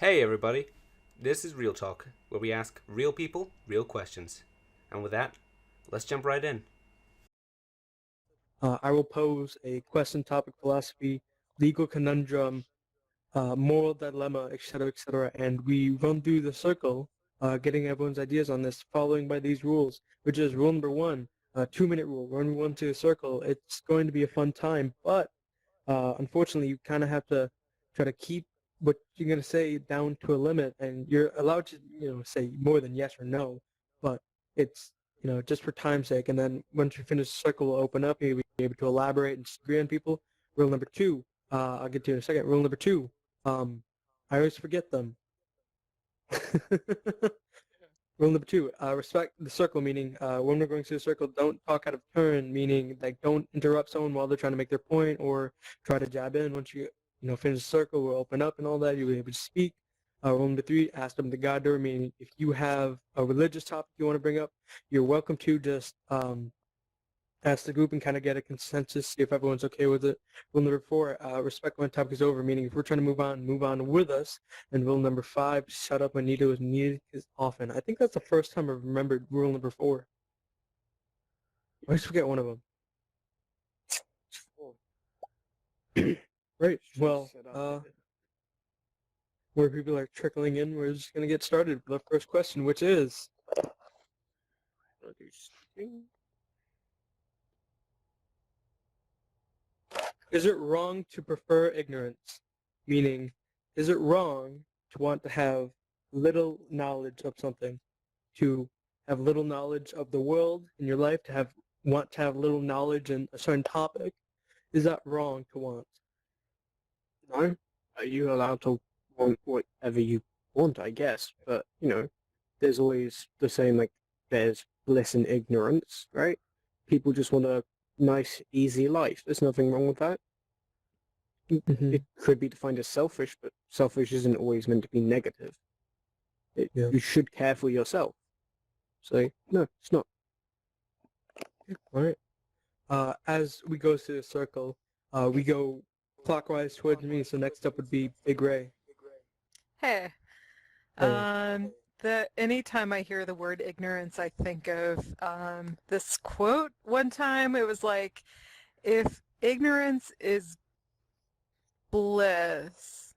Hey everybody, this is Real Talk, where we ask real people real questions. And with that, let's jump right in. I will pose a question, topic, philosophy, legal conundrum, moral dilemma, etc., and we run through the circle, getting everyone's ideas on this, following by these rules, which is rule number one, 2-minute rule. When we run through the circle, it's going to be a fun time, but unfortunately, you kind of have to try to keep what you're going to say down to a limit, and you're allowed to, say more than yes or no, but it's, just for time's sake. And then once you finish the circle, will open up, you'll be able to elaborate and disagree on people. Rule number two, I'll get to in a second. Rule number two, I always forget them. Rule number two, respect the circle, meaning when we're going through the circle, don't talk out of turn, meaning like don't interrupt someone while they're trying to make their point or try to jab in. Once you finish the circle, we'll open up and all that. You'll be able to speak. Rule number three, ask them the God door, meaning if you have a religious topic you want to bring up, you're welcome to just ask the group and kind of get a consensus, see if everyone's okay with it. Rule number four, respect when topic is over, meaning if we're trying to move on with us. And rule number five, shut up when needed is needed is often. I think that's the first time I've remembered rule number four. I always forget one of them. Right, well, where people are trickling in, we're just going to get started with the first question, which is... Is it wrong to prefer ignorance? Meaning, is it wrong to want to have little knowledge of something, to have little knowledge of the world in your life, to want to have little knowledge in a certain topic? Is that wrong to want? No, you're allowed to want whatever you want, I guess. But there's always the same, like there's bliss in ignorance, right? People just want a nice, easy life. There's nothing wrong with that. Mm-hmm. It could be defined as selfish, but selfish isn't always meant to be negative. You should care for yourself. So, no, it's not. All right. As we go through the circle, we go clockwise towards me, so next up would be Big Ray. Hey. Hey. Anytime I hear the word ignorance, I think of this quote one time. It was like, if ignorance is bliss,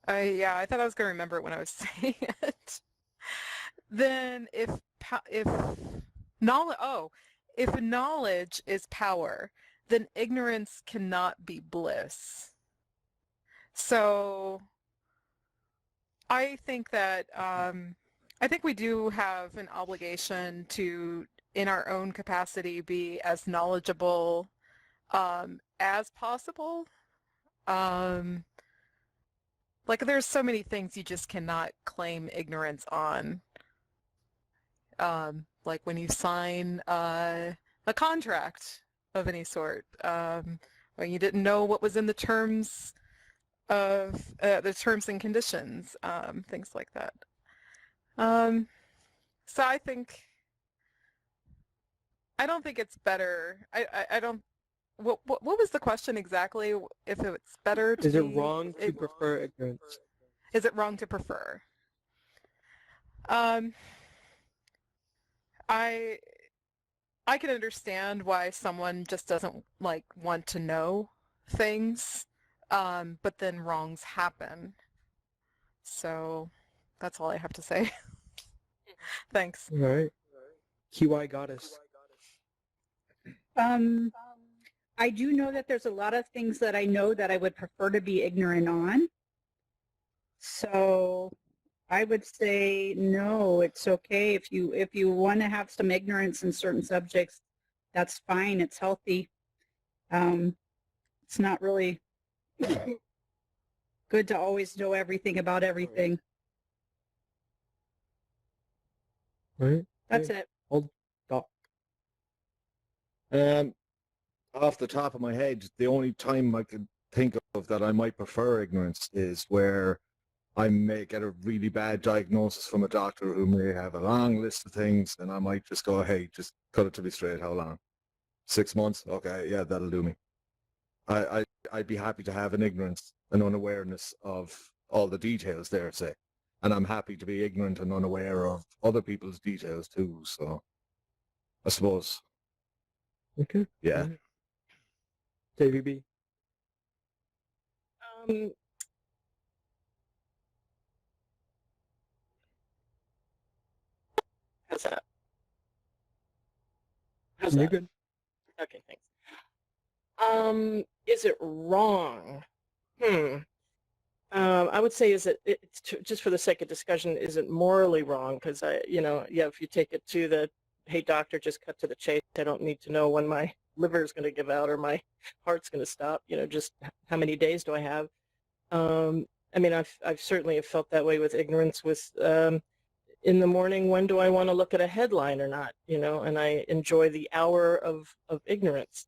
I thought I was going to remember it when I was saying it. Then if knowledge is power, then ignorance cannot be bliss. So I think that I think we do have an obligation to, in our own capacity, be as knowledgeable as possible. Like there's so many things you just cannot claim ignorance on. Like when you sign a contract of any sort, when you didn't know what was in the terms of the terms and conditions, things like that. So I don't think it's better. I don't. What was the question exactly? If it's better to Is it wrong to prefer ignorance? Is it wrong to prefer? I I can understand why someone just doesn't want to know things, but then wrongs happen. So that's all I have to say. Thanks. All right. Kiwi Goddess. I do know that there's a lot of things that I know that I would prefer to be ignorant on. So I would say no, it's okay if you want to have some ignorance in certain subjects, that's fine, it's healthy. It's not really good to always know everything about everything. Right. That's it. Old Doc. Off the top of my head, the only time I could think of that I might prefer ignorance is where I may get a really bad diagnosis from a doctor who may have a long list of things, and I might just go, hey, just cut it to me straight. How long? 6 months? Okay, yeah, that'll do me. I'd be happy to have an ignorance, an unawareness of all the details there, say. And I'm happy to be ignorant and unaware of other people's details too. So I suppose, Okay. yeah. Alright. JVB. Um, how's that? How's You're that? good. Okay, thanks. Is it wrong? I would say just for the sake of discussion, is it morally wrong? Because if you take it to the, hey doctor, just cut to the chase. I don't need to know when my liver is going to give out or my heart's going to stop. Just how many days do I have? I mean, I've certainly have felt that way with ignorance. With in the morning, when do I want to look at a headline or not? And I enjoy the hour of ignorance.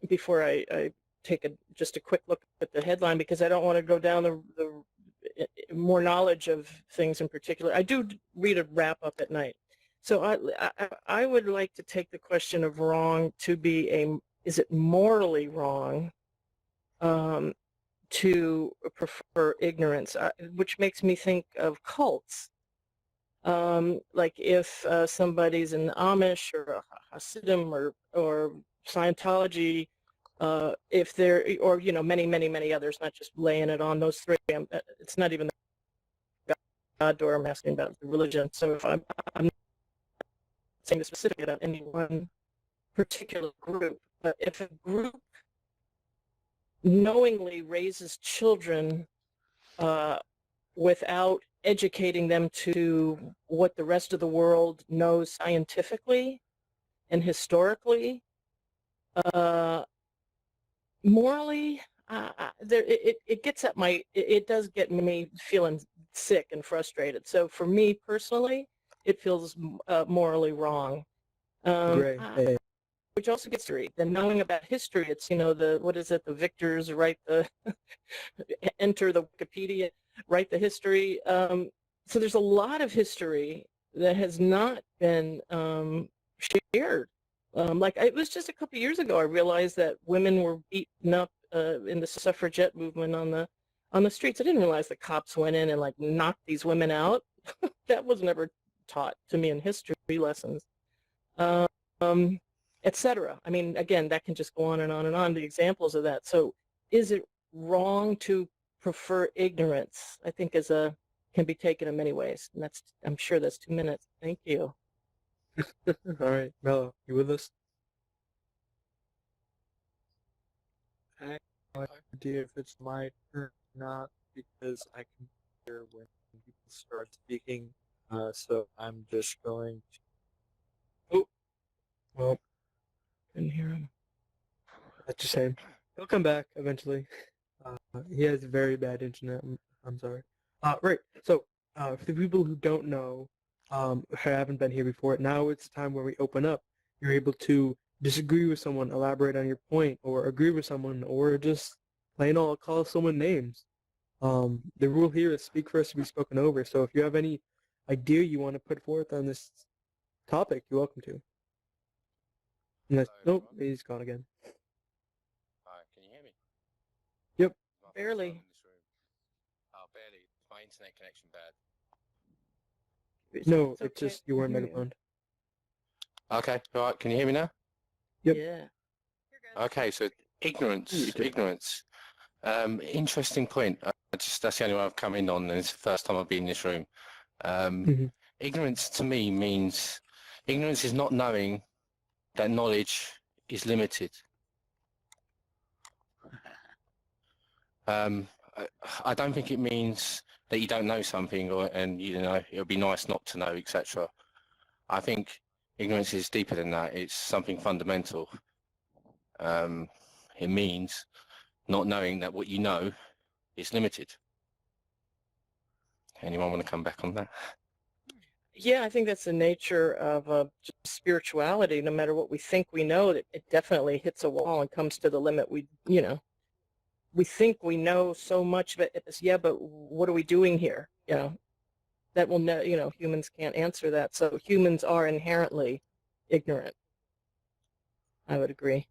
Before I take just a quick look at the headline, because I don't want to go down the more knowledge of things in particular. I do read a wrap up at night. So I would like to take the question of wrong to be is it morally wrong to prefer ignorance, which makes me think of cults. Like if somebody's an Amish or a Hasidim or Scientology, if they're, or many others, not just laying it on those three. It's not even the God door I'm asking about, the religion. So if I'm not saying this specifically about any one particular group, but if a group knowingly raises children without educating them to what the rest of the world knows scientifically and historically, morally, it gets at it does get me feeling sick and frustrated. So for me personally, it feels morally wrong. Gray. Which also gets to read. Then knowing about history, it's, what is it, the victors write the, enter the Wikipedia, write the history. So there's a lot of history that has not been shared. Like it was just a couple of years ago, I realized that women were beaten up in the suffragette movement on the streets. I didn't realize the cops went in and like knocked these women out. That was never taught to me in history lessons, etc. I mean, again, that can just go on and on and on, the examples of that. So is it wrong to prefer ignorance? I think can be taken in many ways. And I'm sure that's 2 minutes. Thank you. All right, Mello, you with us? I have no idea if it's my turn or not because I can hear when people start speaking. So I'm just going to. Oh, well, Couldn't hear him. That's a shame. He'll come back eventually. He has very bad internet. I'm sorry. Right. So, for the people who don't know, who haven't been here before, now it's time where we open up. You're able to disagree with someone, elaborate on your point, or agree with someone, or just plain old call someone names. The rule here is speak first to be spoken over. So if you have any idea you want to put forth on this topic, you're welcome to. Unless, nope, he's gone again. Can you hear me? Yep. My first Barely. time in this room. Oh, barely. Is my internet connection bad? No, It's it's okay. just you weren't I can hear you. megaphoned. Okay, all right. Can you hear me now? Yep. Yeah. You're good. Okay, so ignorance. Interesting point. That's the only one I've come in on, and it's the first time I've been in this room. Mhm. Ignorance to me means ignorance is not knowing that knowledge is limited. I don't think it means that you don't know something, and it'll be nice not to know, etc. I think ignorance is deeper than that. It's something fundamental. It means not knowing that what you know is limited. Anyone want to come back on that? Yeah, I think that's the nature of just spirituality. No matter what we think we know, it definitely hits a wall and comes to the limit. We think we know so much, but but what are we doing here? That will humans can't answer that. So humans are inherently ignorant. I would agree.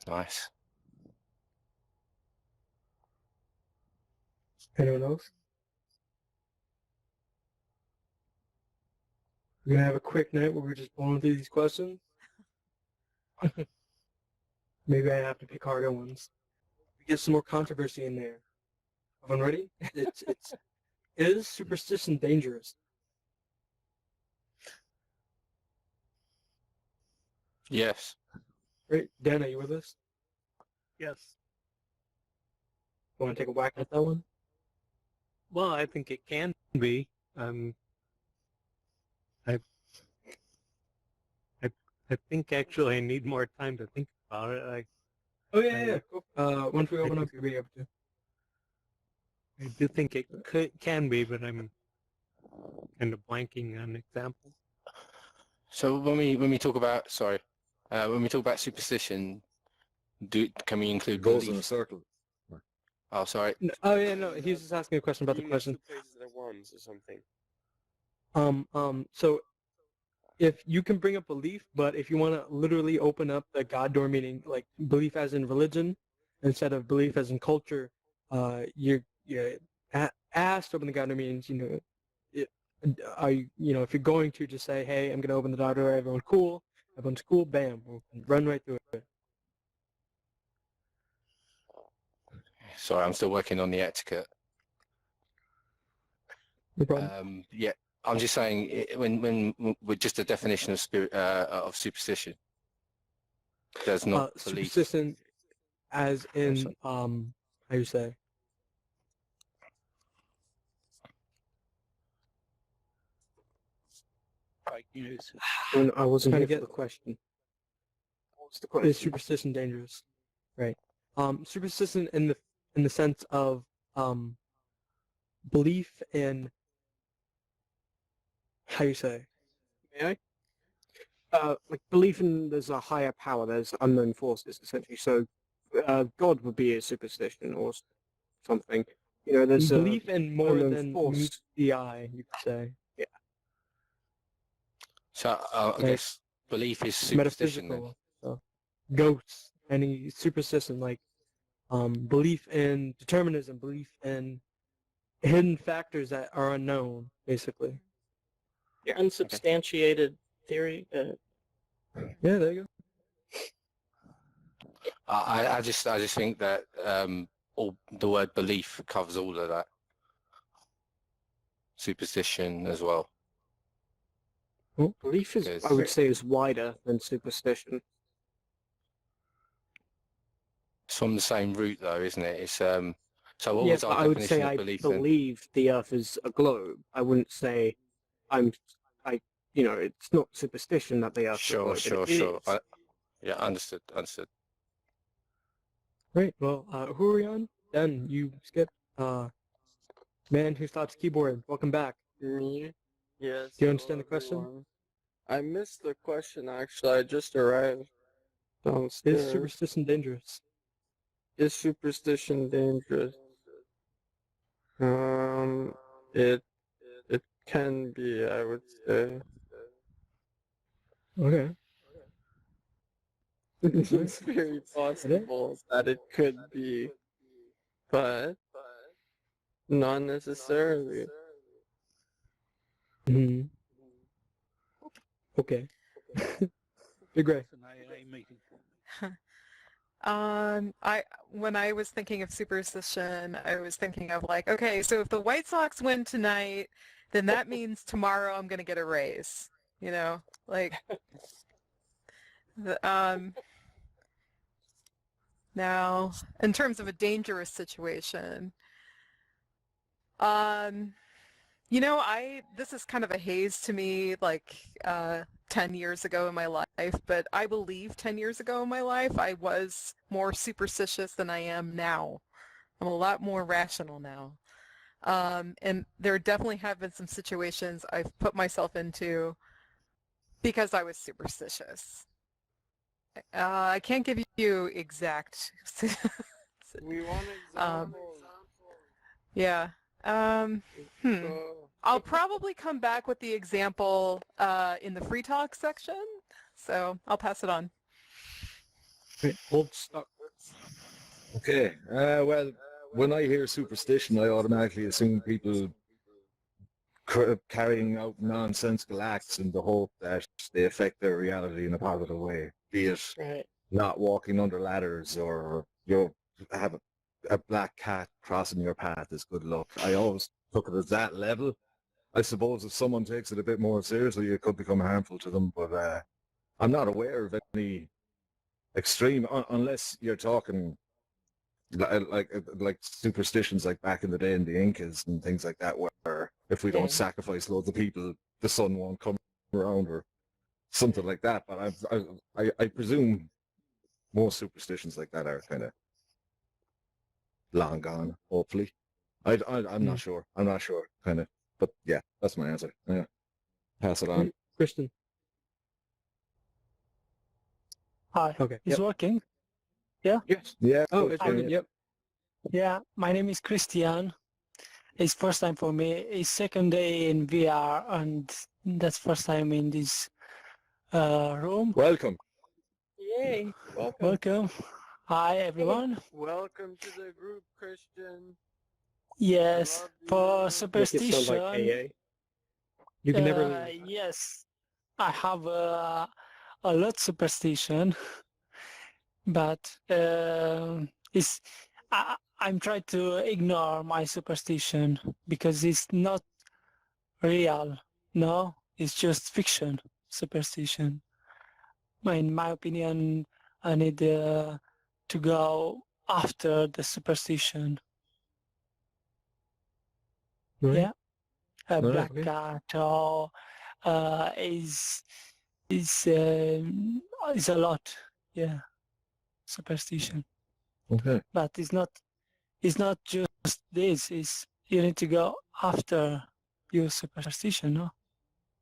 Nice. Anyone else? We're gonna have a quick night where we're just blowing through these questions. Maybe I have to pick harder ones. We get some more controversy in there. Everyone ready? Is superstition dangerous? Yes. Right, Dan, are you with us? Yes. Want to take a whack at that one? Well, I think it can be. I I think actually I need more time to think about it. Oh yeah. Cool. Once we open up, you'll be able to. I do think it can be, but I'm kind of blanking on examples. So when we talk about when we talk about superstition, can we include It goes in a belief? circle. Oh, sorry. Oh yeah, no. He's just asking a question about the You question. mix two places at once or something. So if you can bring up belief, but if you want to literally open up the God door, meaning like belief as in religion, instead of belief as in culture, you're asked to open the God door means, are you, if you're going to just say, hey, I'm going to open the God door, everyone's cool, bam, we'll run right through it. Sorry, I'm still working on the etiquette. No problem. Yeah, I'm just saying when with just a definition of superstition, there's not belief. Superstition as in, how you say? Like news. I wasn't Trying here to for get- the question. What was the Is question? superstition dangerous? Right. Superstition in the sense of belief in, how you say? May I? Like belief in there's a higher power, there's unknown forces essentially. So God would be a superstition or something. There's Belief in more unknown than force. meets the eye, you could say. Yeah. So I Like, guess belief is superstition then. metaphysical. So, ghosts, any superstition like belief in determinism, belief in hidden factors that are unknown, basically. Your unsubstantiated theory. Yeah, there you I just think that all the word belief covers all of that. Superstition as well. Belief is, Because- I would say, is wider than superstition. It's from the same root though, isn't it? It's so what Yeah, was but our I would definition say of I belief then? believe the Earth is a globe. I wouldn't say it's not superstition that the Earth is a globe. Sure. It is. Yeah, understood. Great. Well, who are we on? Dan, you skipped. Man who stops keyboard. Welcome back. Me? Yes. Do you understand the question? everyone. I missed the question actually. I just arrived downstairs. Is superstition dangerous? Is superstition dangerous? It can be, I would say. Okay. It's very possible that it could be, but not necessarily. Hmm. Okay. Big Ray. When I was thinking of superstition, I was thinking of like, okay, so if the White Sox win tonight, then that means tomorrow I'm gonna get a raise. Like, now in terms of a dangerous situation, this is kind of a haze to me, like 10 years ago in my life, but I believe 10 years ago in my life I was more superstitious than I am now. I'm a lot more rational now. And there definitely have been some situations I've put myself into because I was superstitious. I can't give you exact. We want examples. Yeah. So, I'll probably come back with the example in the free talk section, so I'll pass it on. Great. Hold stock. Okay. Well, when I hear superstition, I automatically assume people carrying out nonsensical acts in the hope that they affect their reality in a positive way, be it Right. not walking under ladders or have a black cat crossing your path is good luck. I always took it at that level. I suppose if someone takes it a bit more seriously, it could become harmful to them, but I'm not aware of any extreme, unless you're talking like superstitions like back in the day in the Incas and things like that, where if we don't sacrifice loads of people, the sun won't come around or something like that. But I presume most superstitions like that are kind of long gone. Hopefully, I'm not sure. I'm not sure. Kind of, but yeah, that's my answer. Yeah, pass it on. Kristen. Hi. Okay. Is working? Yeah? Yes. Yeah. Oh, it's I- working. Yep. Yeah. My name is Christian. It's first time for me. It's second day in VR, and that's first time in this room. Welcome. Yay. Welcome. Welcome. Hi, everyone. Welcome to the group, Christian. Yes. Love For you. Make it superstition, sound like AA. You can never leave. yes, I have a lot superstition, but I'm trying to ignore my superstition because it's not real. No, it's just fiction superstition. In my opinion, I need to go after the superstition. Right. Yeah, a All right, black okay. cat or is a lot. Yeah, superstition. Okay. But it's not just this. It's you need to go after your superstition, no?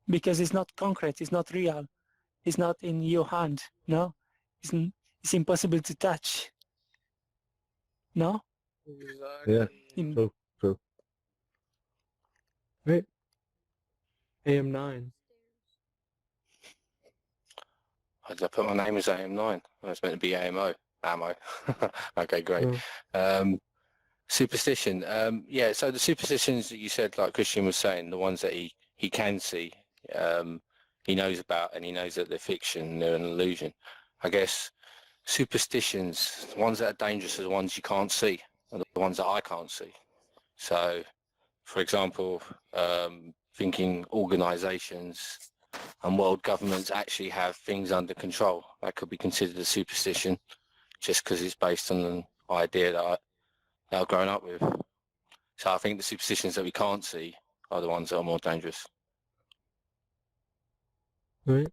Because it's not concrete. It's not real. It's not in your hand. No, it's impossible to touch. No. Exactly. Yeah. In- True. True. Right. AM9. I put my name as AM9. I was meant to be AMO. Ammo. Okay, great. Superstition. Yeah, so the superstitions that you said, like Christian was saying, the ones that he can see, he knows about, and he knows that they're fiction, they're an illusion. I guess superstitions, the ones that are dangerous are the ones you can't see, are the ones that I can't see. So, for example, thinking organisations and world governments actually have things under control, that could be considered a superstition, just because it's based on an idea that I've grown up with. So I think the superstitions that we can't see are the ones that are more dangerous. Right.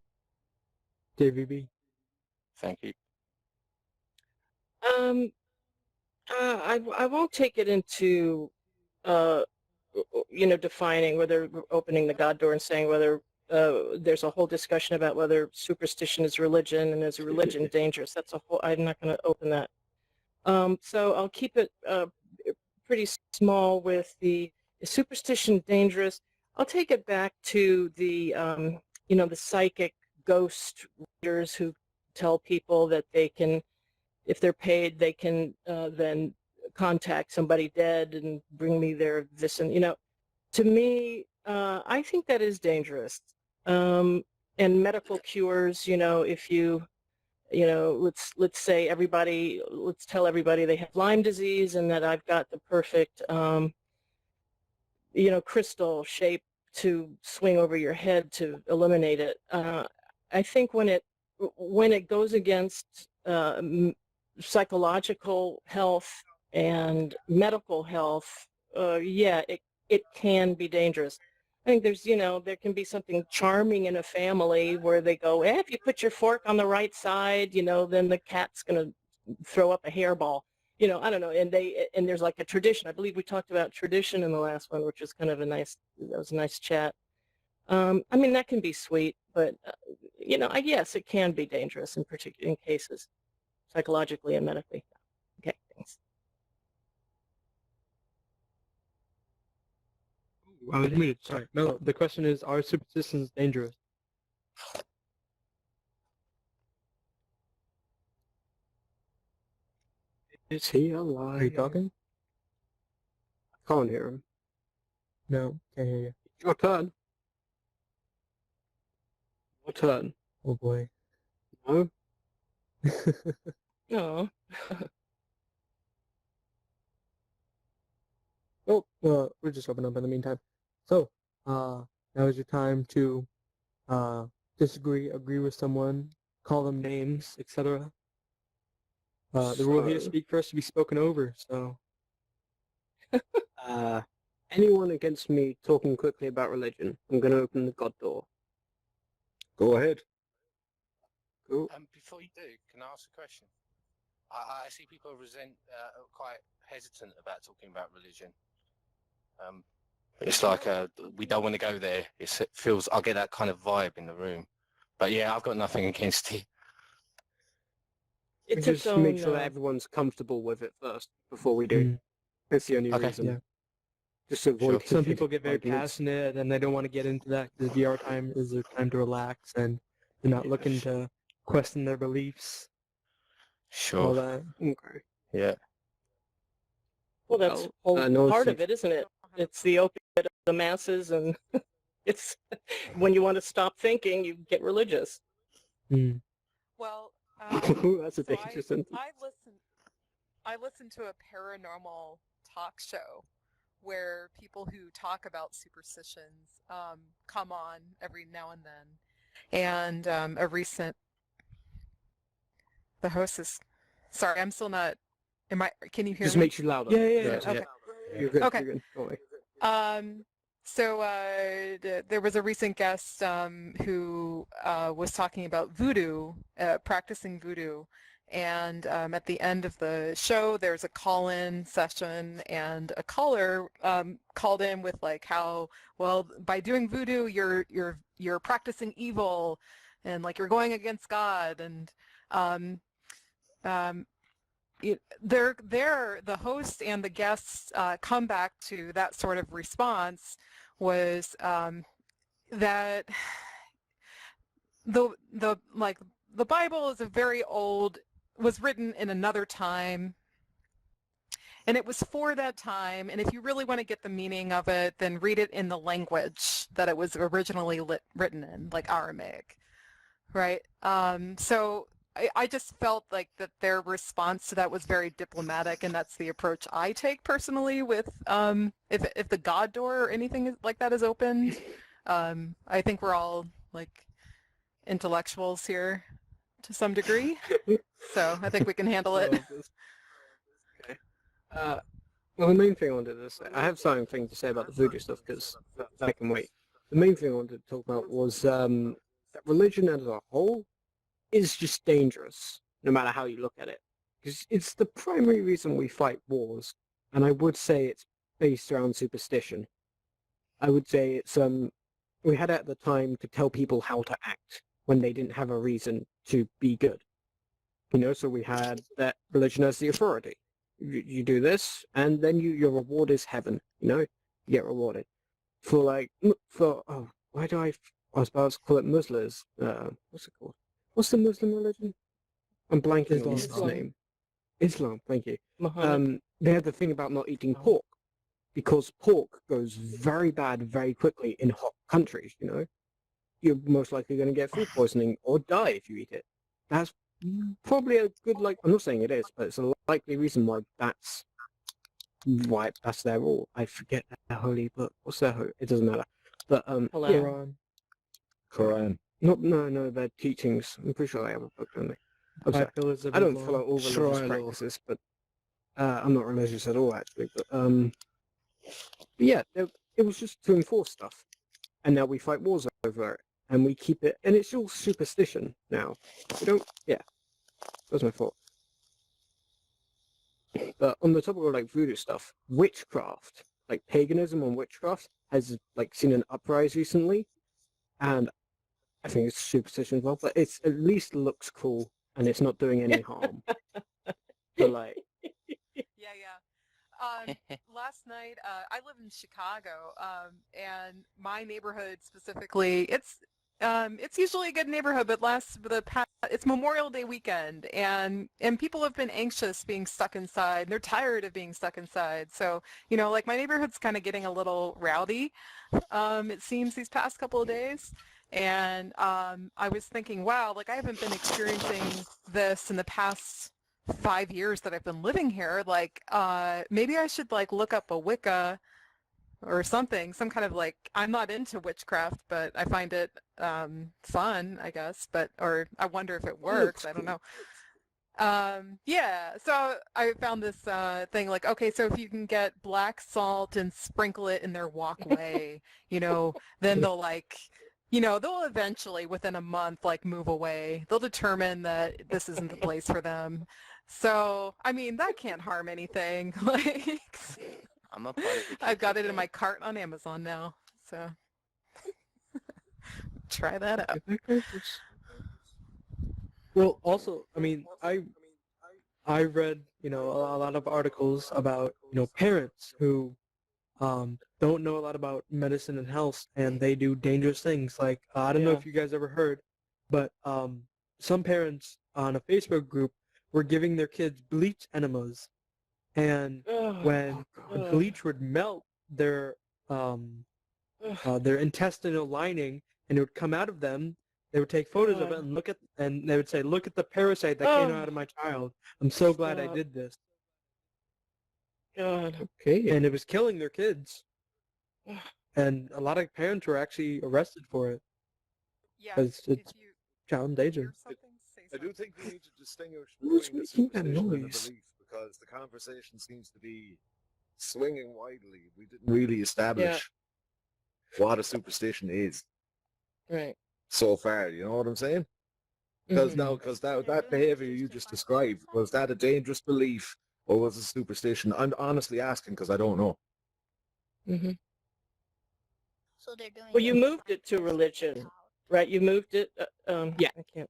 JVB. Thank you. I won't take it into defining whether opening the God door and saying whether there's a whole discussion about whether superstition is religion and is a religion dangerous. That's a whole. I'm not going to open that. So I'll keep it pretty small with the is superstition dangerous. I'll take it back to the the psychic ghost readers who tell people that they can, if they're paid, they can then contact somebody dead and bring me their this and to me I think that is dangerous. And medical cures, if let's say let's tell everybody they have Lyme disease and that I've got the perfect crystal shape to swing over your head to eliminate it. I think when it goes against psychological health and medical health, it can be dangerous. I think there can be something charming in a family where they go, if you put your fork on the right side, then the cat's going to throw up a hairball. I don't know. And there's like a tradition. I believe we talked about tradition in the last one, which was kind of that was a nice chat. I mean, that can be sweet, but I guess it can be dangerous in cases, psychologically and medically. Okay, thanks. I was muted. Sorry. No, the question is, are superstitions dangerous? Is he alive? Are you talking? Can't hear him. No, can't hear you. Your turn. Your turn. Oh boy. No? Oh. Oh, we'll just open up in the meantime. So, now is your time to disagree, agree with someone, call them names, etc. The rule here: So- speak first to be spoken over. So, Anyone against me talking quickly about religion, I'm going to open the God door. Go ahead. Cool. Before you do, can I ask a question? I see people quite hesitant about talking about religion. It's like we don't want to go there. It feels, I get that kind of vibe in the room. But yeah, I've got nothing against it. It's Just its make own. sure that everyone's comfortable with it first before we do. That's the only Okay. reason. yeah. Just to avoid Some people get very arguments. passionate and they don't want to get into that because VR time is their time to relax and they're not looking to question their beliefs. All Sure. that. Okay. Yeah. Well, that's Well, no part of secret. it, isn't it? It's the opiate of the masses, and it's when you want to stop thinking, you get religious. Mm. Well, That's a so dangerous sentence. I listen to a paranormal talk show where people who talk about superstitions come on every now and then. And the host is, sorry, I'm still not, can you hear Just me? makes you louder. Yeah. Okay. You're good. Okay. You're good. Don't worry. So there was a recent guest who was talking about voodoo, practicing voodoo, and at the end of the show, there's a call-in session, and a caller called in with like how, well, by doing voodoo, you're practicing evil, and like you're going against God, and the host and the guests come back to that sort of response was that the Bible is was written in another time, and it was for that time, and if you really want to get the meaning of it, then read it in the language that it was originally written in, like Aramaic, right? So I just felt like that their response to that was very diplomatic, and that's the approach I take personally with if the God door or anything like that is opened. I think we're all like intellectuals here to some degree, so I think we can handle it. Okay. Well, the main thing I wanted to say, I have something to say about the voodoo stuff because that can wait. The main thing I wanted to talk about was that religion as a whole is just dangerous, no matter how you look at it. Because it's the primary reason we fight wars, and I would say it's based around superstition. I would say it's we had it at the time to tell people how to act when they didn't have a reason to be good. You know, so we had that religion as the authority. You do this, and then your reward is heaven. You know, you get rewarded why do I was about to call it Muslims. What's it called? What's the Muslim religion? I'm blanking on its Islam. name. Islam, thank you. Muhammad. They have the thing about not eating pork because pork goes very bad very quickly in hot countries, you know. You're most likely going to get food poisoning or die if you eat it. That's probably a good, I'm not saying it is, but it's a likely reason why that's their rule. I forget their holy book. What's their it doesn't matter. But Halal. Quran. No, their teachings. I'm pretty sure they have a book, don't they? I'm sorry. Five pillars of I don't Islam. follow all religious Sharia law. practices, but I'm not religious at all, actually. But yeah, it was just to enforce stuff, and now we fight wars over it, and we keep it, and it's all superstition now. We don't. Yeah, that was my fault. But on the topic of like voodoo stuff, witchcraft, like paganism and witchcraft, has like seen an uprise recently, and I think it's superstition as well. But it's at least looks cool, and it's not doing any harm. But like, Yeah. Last night, I live in Chicago, and my neighborhood specifically, It's usually a good neighborhood, but it's Memorial Day weekend, and people have been anxious being stuck inside. They're tired of being stuck inside. So, like my neighborhood's kind of getting a little rowdy, it seems these past couple of days. And I was thinking, wow, like I haven't been experiencing this in the past 5 years that I've been living here. Like, maybe I should like look up a Wicca or something, some kind of like, I'm not into witchcraft, but I find it fun, I guess, or I wonder if it works. I don't know. Yeah, so I found this thing like, okay, so if you can get black salt and sprinkle it in their walkway, then they'll like, they'll eventually within a month like move away. They'll determine that this isn't the place for them. So, I mean, that can't harm anything. Like, I'm a part of the I've got it in okay? my cart on Amazon now, so try that out. Well, also, I mean, I read, a lot of articles about, parents who don't know a lot about medicine and health, and they do dangerous things. Like, I don't know Yeah. if you guys ever heard, but some parents on a Facebook group were giving their kids bleach enemas, and when the bleach would melt their intestinal lining and it would come out of them, they would take photos of it and they would say, "Look at the parasite that came out of my child. I'm so glad I did this." God. Okay. And it was killing their kids. And a lot of parents were actually arrested for it Yeah, because if it's you child endanger. hear something, say I do something. think we need to distinguish Who's between a making that superstition and a noise? belief because the conversation seems to be swinging widely. We didn't really establish what a superstition is Right. so far. You know what I'm saying? Because that behavior you just described, was that a dangerous belief or was it superstition? I'm honestly asking because I don't know. Mm-hmm. So they're doing. Well, you moved it to religion, right? You moved it. Yeah. I can't.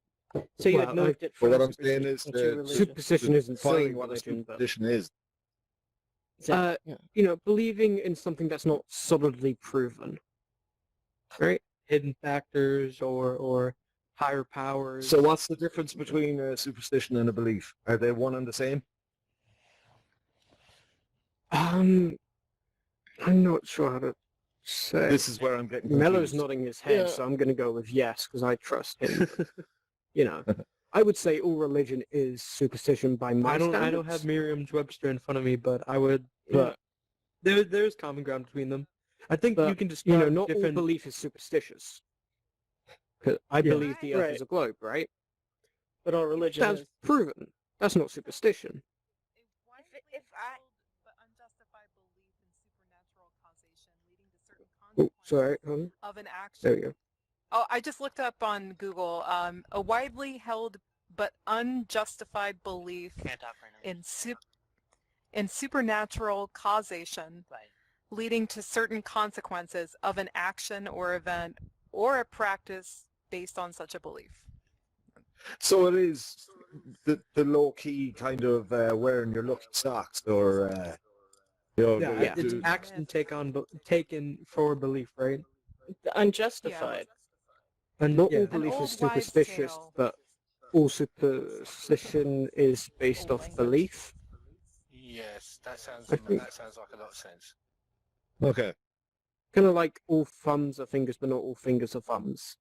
So you had Well, moved it But from what I'm saying superstition is to the religion. Superstition isn't solely define what a religion, but superstition is. believing in something that's not solidly proven, right? Hidden factors or higher powers. So what's the difference between a superstition and a belief? Are they one and the same? I'm not sure how to say. This is where I'm getting Mello's confused. nodding his head, Yeah. so I'm going to go with yes because I trust him. I would say all religion is superstition by my I don't standards. have Merriam-Webster in front of me, but I would. But There's common ground between them. I think you can describe not all different. belief is superstitious. 'Cause I believe the Earth Right. is a globe, right? But all religion That's is. proven. That's not superstition. If I but unjustified belief in supernatural causation leading to certain Oh, sorry. consequences of an action. There we go. Oh, I just looked up on Google. A widely held but unjustified belief Can't talk right now. in supernatural causation Right. leading to certain consequences of an action or event or a practice based on such a belief. So it is the low key kind of wearing your lucky socks or Yeah, it's do- action taken for belief, right? Unjustified. And Not yeah, all belief old is wives' superstitious, tale. but all superstition is based Old off language. belief. Yes, that sounds I think- like a lot of sense. Okay. Kind of like all thumbs are fingers, but not all fingers are thumbs.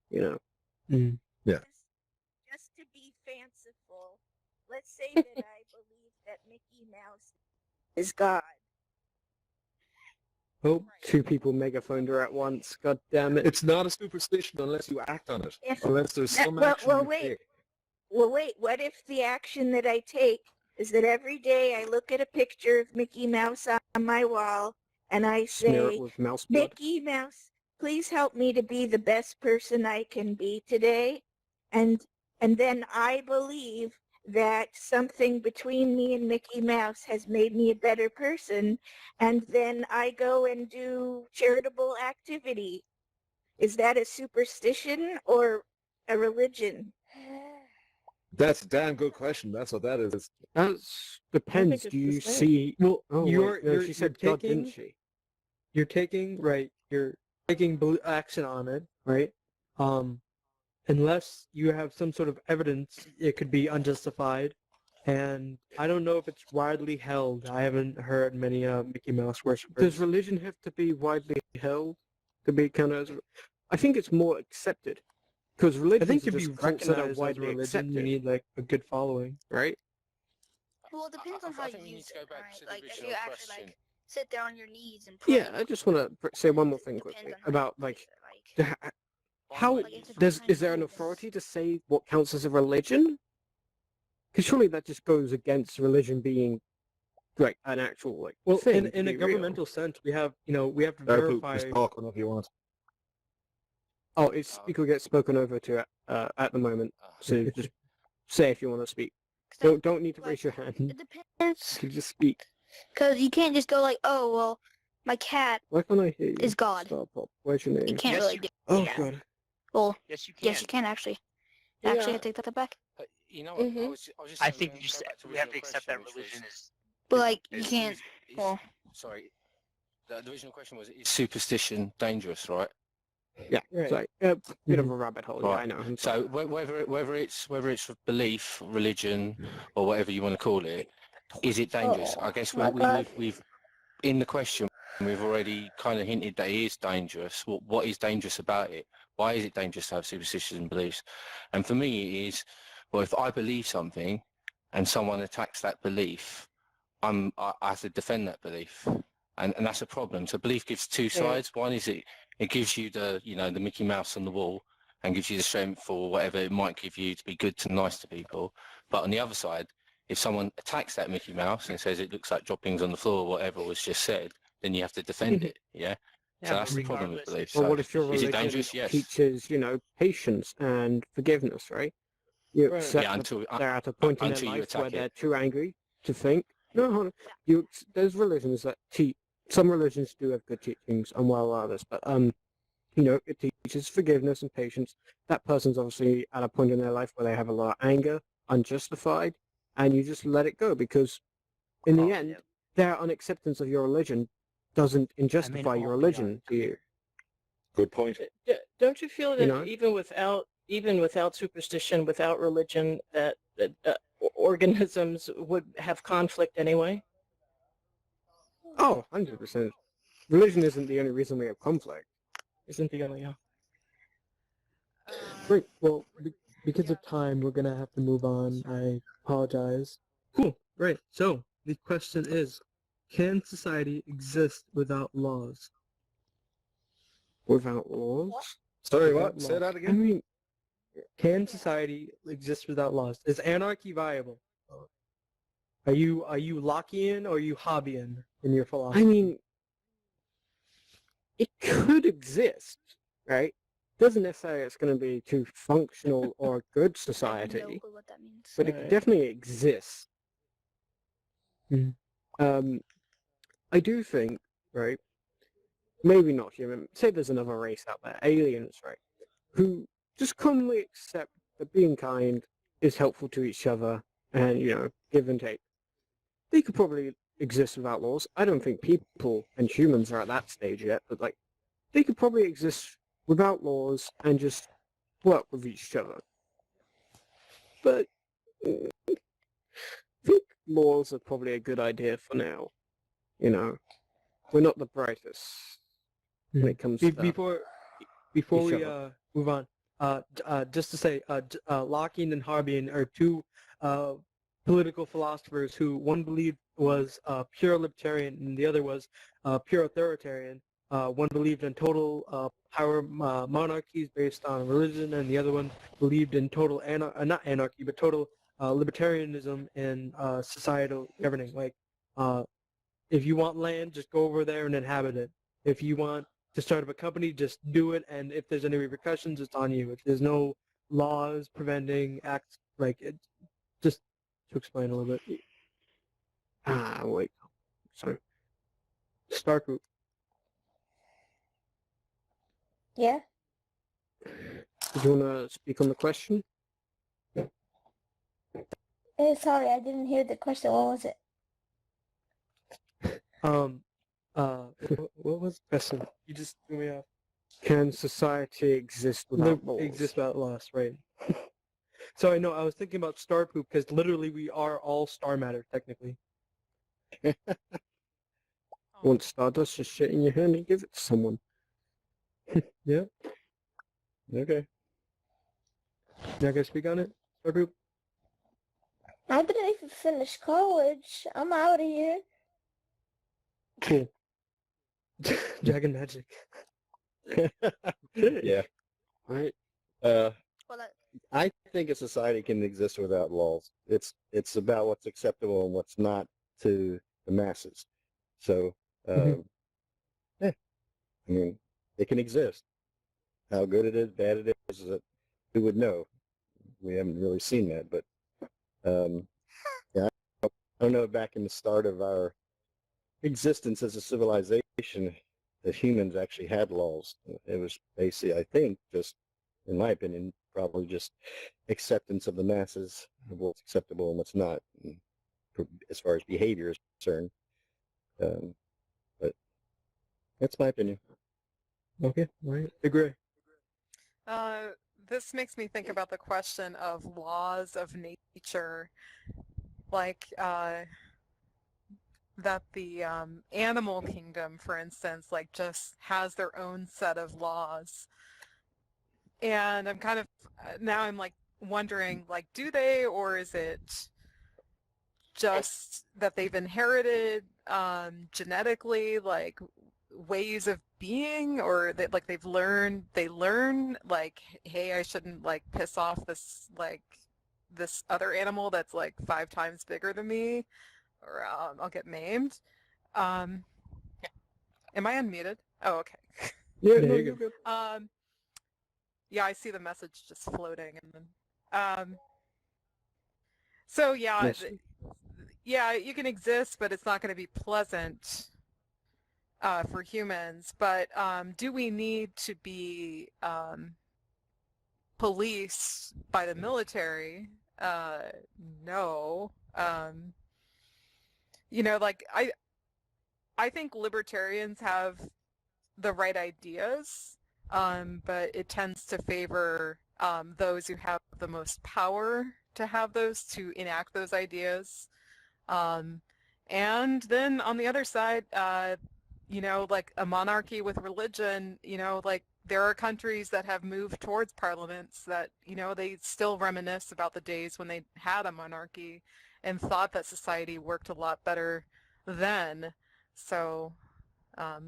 just to be fanciful, let's say that I believe that Mickey Mouse is God. Oh, Two people megaphoned her at once. God damn it! It's not a superstition unless you act on it. If- Unless there's that- some well- action well, you wait. take. Well, wait, what if the action that I take is that every day I look at a picture of Mickey Mouse on my wall and I Smear say, it with mouse blood. Mickey Mouse, please help me to be the best person I can be today. And then I believe that something between me and Mickey Mouse has made me a better person. And then I go and do charitable activity. Is that a superstition or a religion? That's a damn good question. That's what that is. That depends. it's Do you the same. see? well, Oh, you're wait, no, she you're said God, taking didn't she? you're taking action on it, right? unless you have some sort of evidence, it could be unjustified. And I don't know if it's widely held. I haven't heard many Mickey Mouse worshippers. Does religion have to be widely held to be kind of? I think it's more accepted because I religions think are to be just cults that are recognized as a widely religion, accepted, you need like a good following. right? Well, it depends on how I you think we need use to go it, back right? to the Like if original you actually question. like sit there on your knees and pray. Yeah, I just want to say one more thing Depends quickly on how about you like use it, like how like if it's is there an authority to say what counts as a religion? Because surely that just goes against religion being like an actual like Well, thing. in to a be real. governmental sense, we have we have to Poop, verify. just talk whenever you want. Oh, it's you could get spoken over to at the moment. So just say if you want to speak. Don't need to raise your hand. It depends. You just speak. Because you can't just go like, oh well, my cat Why can't I hear you? is God. Stop, Bob. Where's your name? You can't really do Oh that. god. Well, Yes, you can. yes, you can actually. Actually, Yeah. I take that back. You know what? Mhm. I was just I saying, think going you back said to we have to original accept that question, which religion was- is. But like, you is- can't. is- Well, Sorry. The original question was: is superstition dangerous? Right. Yeah. Right. Sorry. Bit of a rabbit hole. Yeah, Right. I know. I'm So sorry. whether it's belief, religion, or whatever you want to call it, is it dangerous? I guess my God. we've in the question we've already kind of hinted that it is dangerous. What is dangerous about it? Why is it dangerous to have superstitions and beliefs? And for me, it is well, if I believe something and someone attacks that belief, I have to defend that belief, and that's a problem. So belief gives two sides. One is it gives you the the Mickey Mouse on the wall and gives you the strength or whatever it might give you to be good to nice to people. But on the other side, if someone attacks that Mickey Mouse and says it looks like droppings on the floor or whatever was just said, then you have to defend it. Yeah. Yeah, So but that's the problem with regardless, belief. Well, So what if your is it religion dangerous? Yes. teaches, patience and forgiveness, right? You Right. accept Yeah, that until they're at a point in their until you life where attack they're it. too angry to think. No, hold on. There's religions that teach. Some religions do have good teachings, and while others, but it teaches forgiveness and patience. That person's obviously at a point in their life where they have a lot of anger, unjustified, and you just let it go because, in the end, their unacceptance of your religion doesn't injustify your religion to you. Good point. Don't you feel that You know? even without superstition, without religion, that organisms would have conflict anyway? Oh, 100%. Religion isn't the only reason we have conflict. Isn't the only Great. Well, because of time, we're gonna have to move on. I apologize. Cool. Right. So the question is, can society exist without laws? Without laws? Sorry, Without what? Say law. that I again. mean, Can society exist without laws? Is anarchy viable? Are you Lockean or are you Hobbesian in your philosophy? I mean, it could exist, right? Doesn't necessarily it's going to be too functional or a good No society, clue what that means. but it Right. could definitely exist. Mhm. I do think, right? Maybe not human. Say there's another race out there, aliens, right? Who just commonly accept that being kind is helpful to each other and, give and take. They could probably exist without laws. I don't think people and humans are at that stage yet, but they could probably exist without laws and just work with each other. But I think laws are probably a good idea for now. We're not the brightest when it comes to that. Before each we other. move on, just to say, Lockean and Hobbesian are two political philosophers who one believed was pure libertarian and the other was pure authoritarian. One believed in total power monarchies based on religion, and the other one believed in total not anarchy, but total libertarianism and societal governing. Like, if you want land, just go over there and inhabit it. If you want to start up a company, just do it, and if there's any repercussions, it's on you. If there's no laws preventing acts like it, just to explain a little bit. Wait. Sorry. Star Group. Yeah. Did you want to speak on the question? Sorry, I didn't hear the question. What was it? What was the question? You just threw me off. Can society exist without laws? Exist without laws, right? So I know I was thinking about star poop because literally we are all star matter technically. Want stardust, just shit in your hand and give it to someone. Yeah. Okay. You guys speak on it? Star poop? I didn't even finish college. I'm out of here. Cool. Dragon magic. Yeah. Right. Well, I think a society can exist without laws. It's about what's acceptable and what's not to the masses. So, Mhm. yeah, I mean, it can exist. How good it is, bad it is, who would know? We haven't really seen that, but yeah, I don't know. Back in the start of our existence as a civilization, the humans actually had laws. It was basically, I think, just in my opinion, probably just acceptance of the masses of what's acceptable and what's not, as far as behavior is concerned. But that's my opinion. Okay, right. Agree. This makes me think about the question of laws of nature, like that the animal kingdom, for instance, like just has their own set of laws. And I'm kind of, now I'm like wondering, like, do they, or is it just that they've inherited genetically, like ways of being, or that like they learn like, hey, I shouldn't like piss off this other animal that's like 5 times bigger than me, or I'll get maimed. Am I unmuted? Oh, okay. Yeah, There no, you you're go. good. Yeah, I see the message just floating, and then so yeah, Yes. yeah, you can exist, but it's not going to be pleasant for humans. But do we need to be policed by the military? No. You know, like I think libertarians have the right ideas, but it tends to favor those who have the most power to have those, to enact those ideas. And then on the other side, you know, like a monarchy with religion, you know, like there are countries that have moved towards parliaments that, you know, they still reminisce about the days when they had a monarchy and thought that society worked a lot better then. So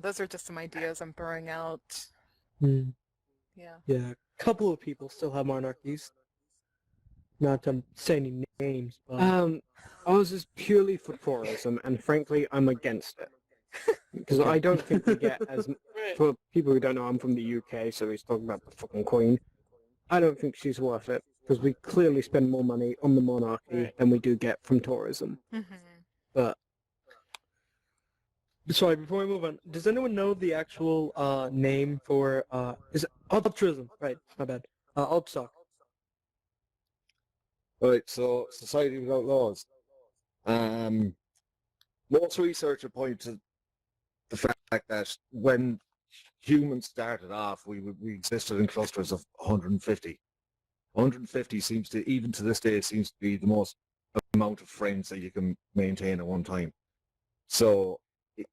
those are just some ideas I'm throwing out. Hmm. Yeah. Yeah, a couple of people still have monarchies. Not to say any names, but Ours is purely for tourism, and frankly, I'm against it. Because I don't think we get as... For people who don't know, I'm from the UK, so he's talking about the fucking Queen. I don't think she's worth it, because we clearly spend more money on the monarchy than we do get from tourism. But sorry, before we move on, does anyone know the actual name for is it altruism? Right, my bad. Altstock. Right, so society without laws. Most research have pointed to the fact that when humans started off, we existed in clusters of 150. 150 seems to, even to this day, seems to be the most amount of friends that you can maintain at one time. So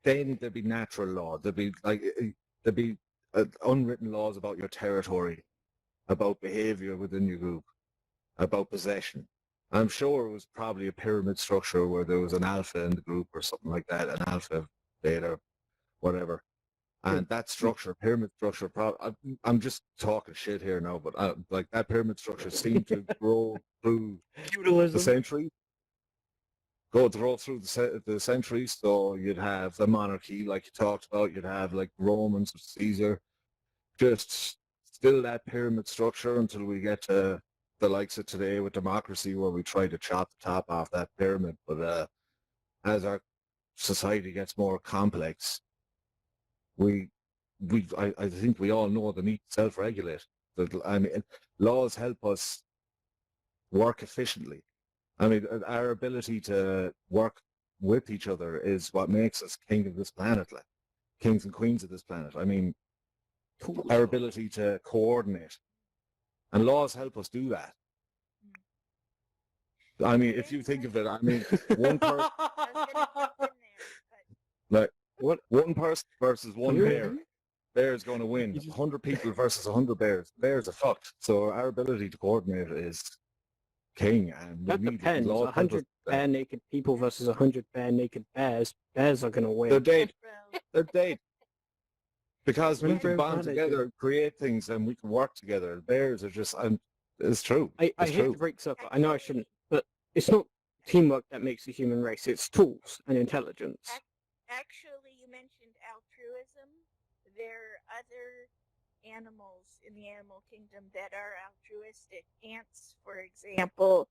then there'd be natural law. There'd be unwritten laws about your territory, about behavior within your group, about possession. I'm sure it was probably a pyramid structure where there was an alpha in the group or something like that, an alpha, beta, whatever. And that structure, pyramid structure, I'm just talking shit here now, but like that pyramid structure seemed to grow through the centuries. Grow through the centuries. So you'd have the monarchy, like you talked about. You'd have like Romans, Caesar. Just still that pyramid structure until we get to the likes of today with democracy, where we try to chop the top off that pyramid. But as our society gets more complex, I think we all know the need to self-regulate. I mean, laws help us work efficiently. I mean, our ability to work with each other is what makes us king of this planet, like kings and queens of this planet. I mean, tools. our ability to coordinate. And laws help us do that. I mean, if you think of it, I mean, one person, like, one person versus one bear. Bear's going to win. 100 people versus 100 bears. Bears are fucked. So our ability to coordinate is king. And That we need depends. laws help us 100 do that. bare naked people versus 100 bare naked bears. Bears are going to win. They're dead. They're dead. Because we When can bears bond are together, create things, and we can work together. Bears are just, and it's true. I It's hate true. to break this up. I know I shouldn't, but it's not teamwork that makes the human race. It's tools and intelligence. Actually, you mentioned altruism. There are other animals in the animal kingdom that are altruistic. Ants, for example,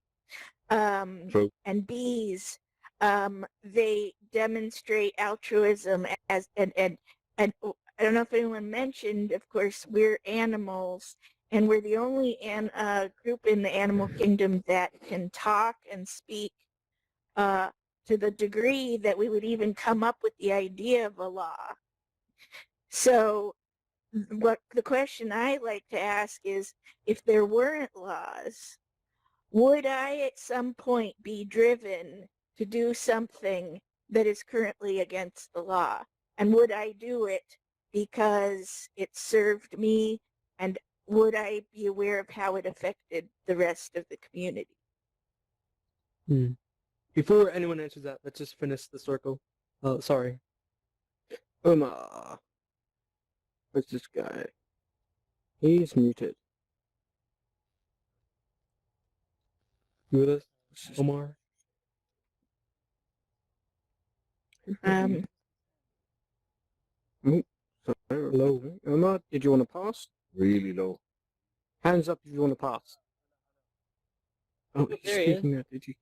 True. and bees. They demonstrate altruism as and I don't know if anyone mentioned. Of course, we're animals, and we're the only group in the animal kingdom that can talk and speak to the degree that we would even come up with the idea of a law. So what the question I like to ask is, if there weren't laws, would I at some point be driven to do something that is currently against the law? And would I do it because it served me? And would I be aware of how it affected the rest of the community? Before anyone answers that, let's just finish the circle. Oh, sorry. Omar. Where's this guy? He's muted. You with us, Omar? Hello. Omar, did you want to pass? Really low. Hands up if you want to pass. Oh, he's There he is. speaking now, did you?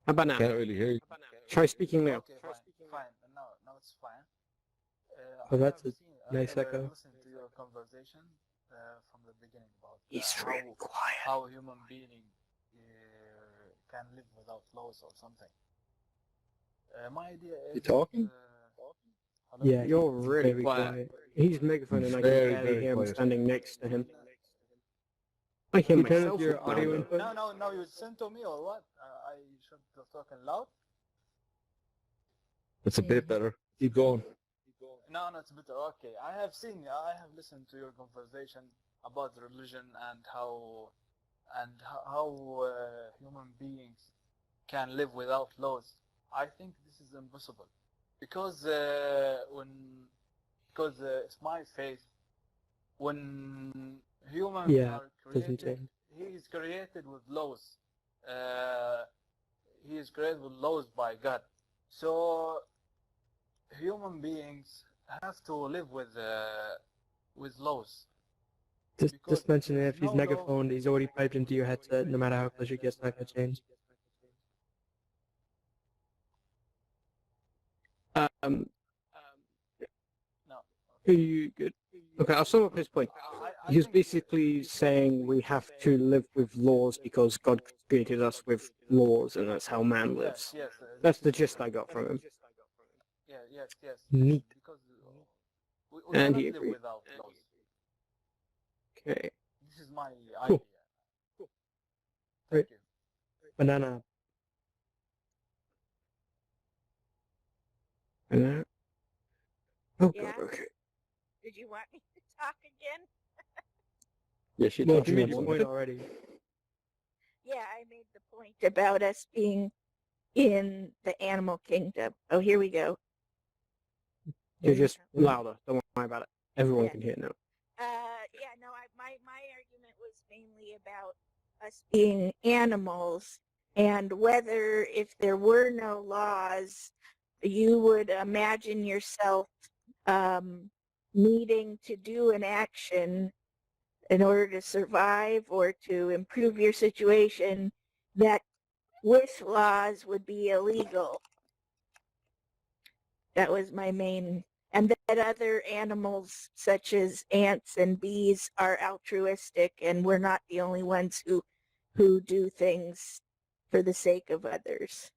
How about now? Can't really hear you. Try speaking now. Okay, fine. Now it's fine. Oh, that's a I nice have echo. listened to your conversation from the beginning about He's really quiet. how a human being can live without laws or something. My idea is... You talking? hello? Yeah, You're really very quiet. He's megaphone and I can Very, barely very hear him quiet. standing next to him. I hear You turn myself. up your with audio louder. input? No, you sent to me or what? I should be talking loud? It's a bit better. Keep going. No, it's better. Okay, I have listened to your conversation about religion and how human beings can live without laws. I think this is impossible because it's my faith. When humans Yeah, are doesn't created, change. he is created with laws. He is created with laws by God. So human beings have to live with laws. Just mention it. If he's no law- megaphoned, he's already piped into your headset. No matter how close you get, it's not gonna change. Um, No. are you good? Okay, I'll sum up his point. He's basically saying we have to live with laws because God created us with laws, and that's how man lives. Yes. That's the gist I got from him. Yes. Neat. Because we And cannot he live agreed. without laws. Okay. This is my Cool. idea. Right. Thank you. Banana. And that. Oh Yeah. God. Okay. Did you want me to talk again? Yeah, she Well, talked you made about your one. point already. Yeah, I made the point about us being in the animal kingdom. Oh, here we go. You're just louder. Don't worry about it. Everyone Yeah. can hear now. My argument was mainly about us being animals and whether if there were no laws, you would imagine yourself needing to do an action in order to survive or to improve your situation that with laws would be illegal. That was my main, and that other animals such as ants and bees are altruistic and we're not the only ones who do things for the sake of others.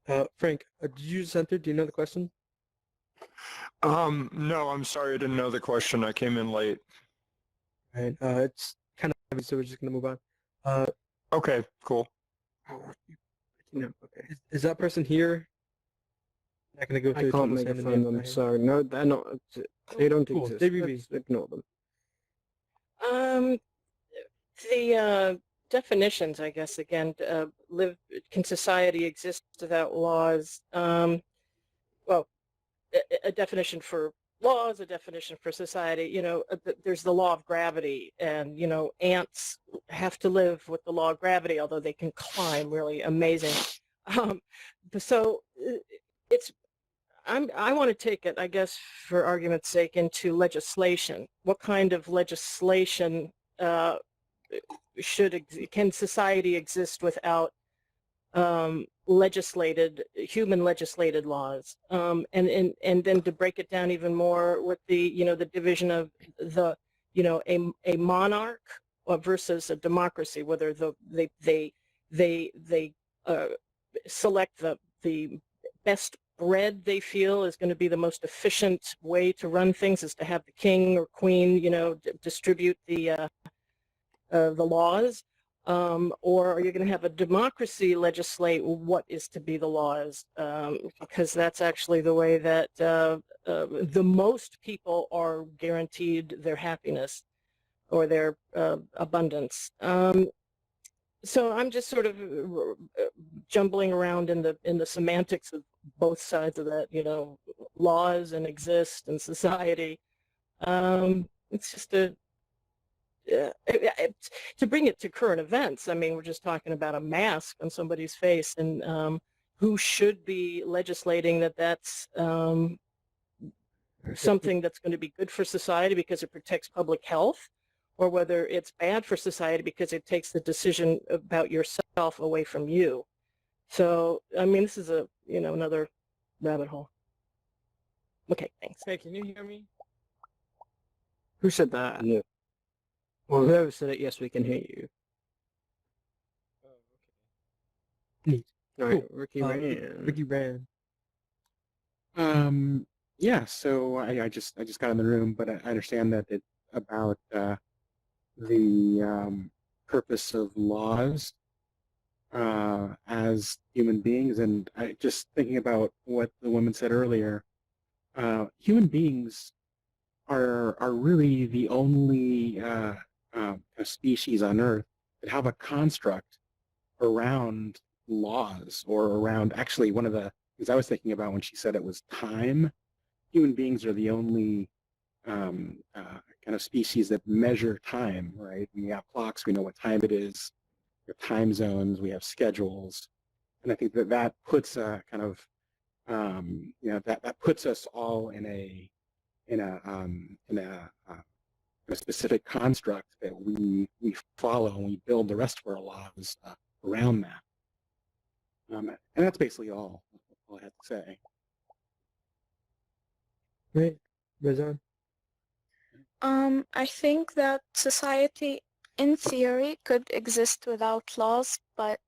Frank, did you just enter? Do you know the question? No, I'm sorry, I didn't know the question. I came in late. Right. It's kind of heavy, so we're just gonna move on. Okay, cool. No, okay. Is that person here? Not gonna go I through the can't trouble make a saying the friend name. them, so no, they're not. They don't Cool. exist. WB. Let's ignore them. The definitions, I guess, again, can society exist without laws? Well, a definition for laws, a definition for society, there's the law of gravity, and, ants have to live with the law of gravity, although they can climb really amazing. So I want to take it, I guess, for argument's sake, into legislation. What kind of legislation can society exist without human legislated laws? And then to break it down even more with the division of a monarch versus a democracy, whether they select the best bread they feel is going to be the most efficient way to run things, is to have the king or queen, distribute the laws, or are you going to have a democracy legislate what is to be the laws? Because that's actually the way that the most people are guaranteed their happiness or their abundance. So I'm just sort of jumbling around in the semantics of both sides of that, laws and exist and society. It's just to bring it to current events. I mean, we're just talking about a mask on somebody's face, and who should be legislating that's something that's going to be good for society because it protects public health, or whether it's bad for society because it takes the decision about yourself away from you. So, I mean, this is another rabbit hole. Okay, thanks. Hey, can you hear me? Who said that? Yeah. Well, whoever said it, yes, we can hear you. Neat. All right, Cool. Ricky ran. Ricky ran. Yeah, so I just got in the room, but I understand that it's about the purpose of laws as human beings, and I just thinking about what the woman said earlier. Human beings are really the only species on Earth that have a construct around laws, or around, actually, one of the things I was thinking about when she said it was time. Human beings are the only kind of species that measure time, right? We have clocks, we know what time it is, we have time zones, we have schedules, and I think that puts a kind of that puts us all in a specific construct that we follow, and we build the rest of our lives around that. And that's basically all I have to say. Right. Razan? I think that society, in theory, could exist without laws, but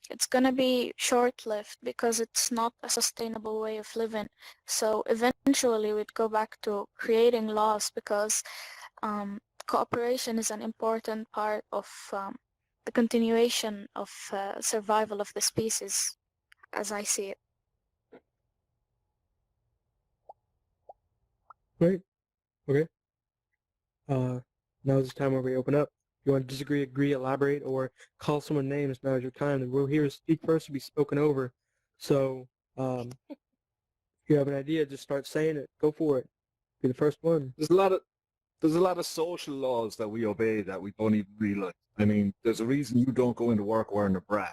it's gonna be short-lived because it's not a sustainable way of living. So eventually we'd go back to creating laws because cooperation is an important part of the continuation of survival of the species, as I see it. Right. Okay. Now's the time where we open up. If you want to disagree, agree, elaborate, or call someone names, now's your time. The rule here is speak first to be spoken over. So, if you have an idea, just start saying it. Go for it. Be the first one. There's a lot of social laws that we obey that we don't even realize. I mean, there's a reason you don't go into work wearing a bra.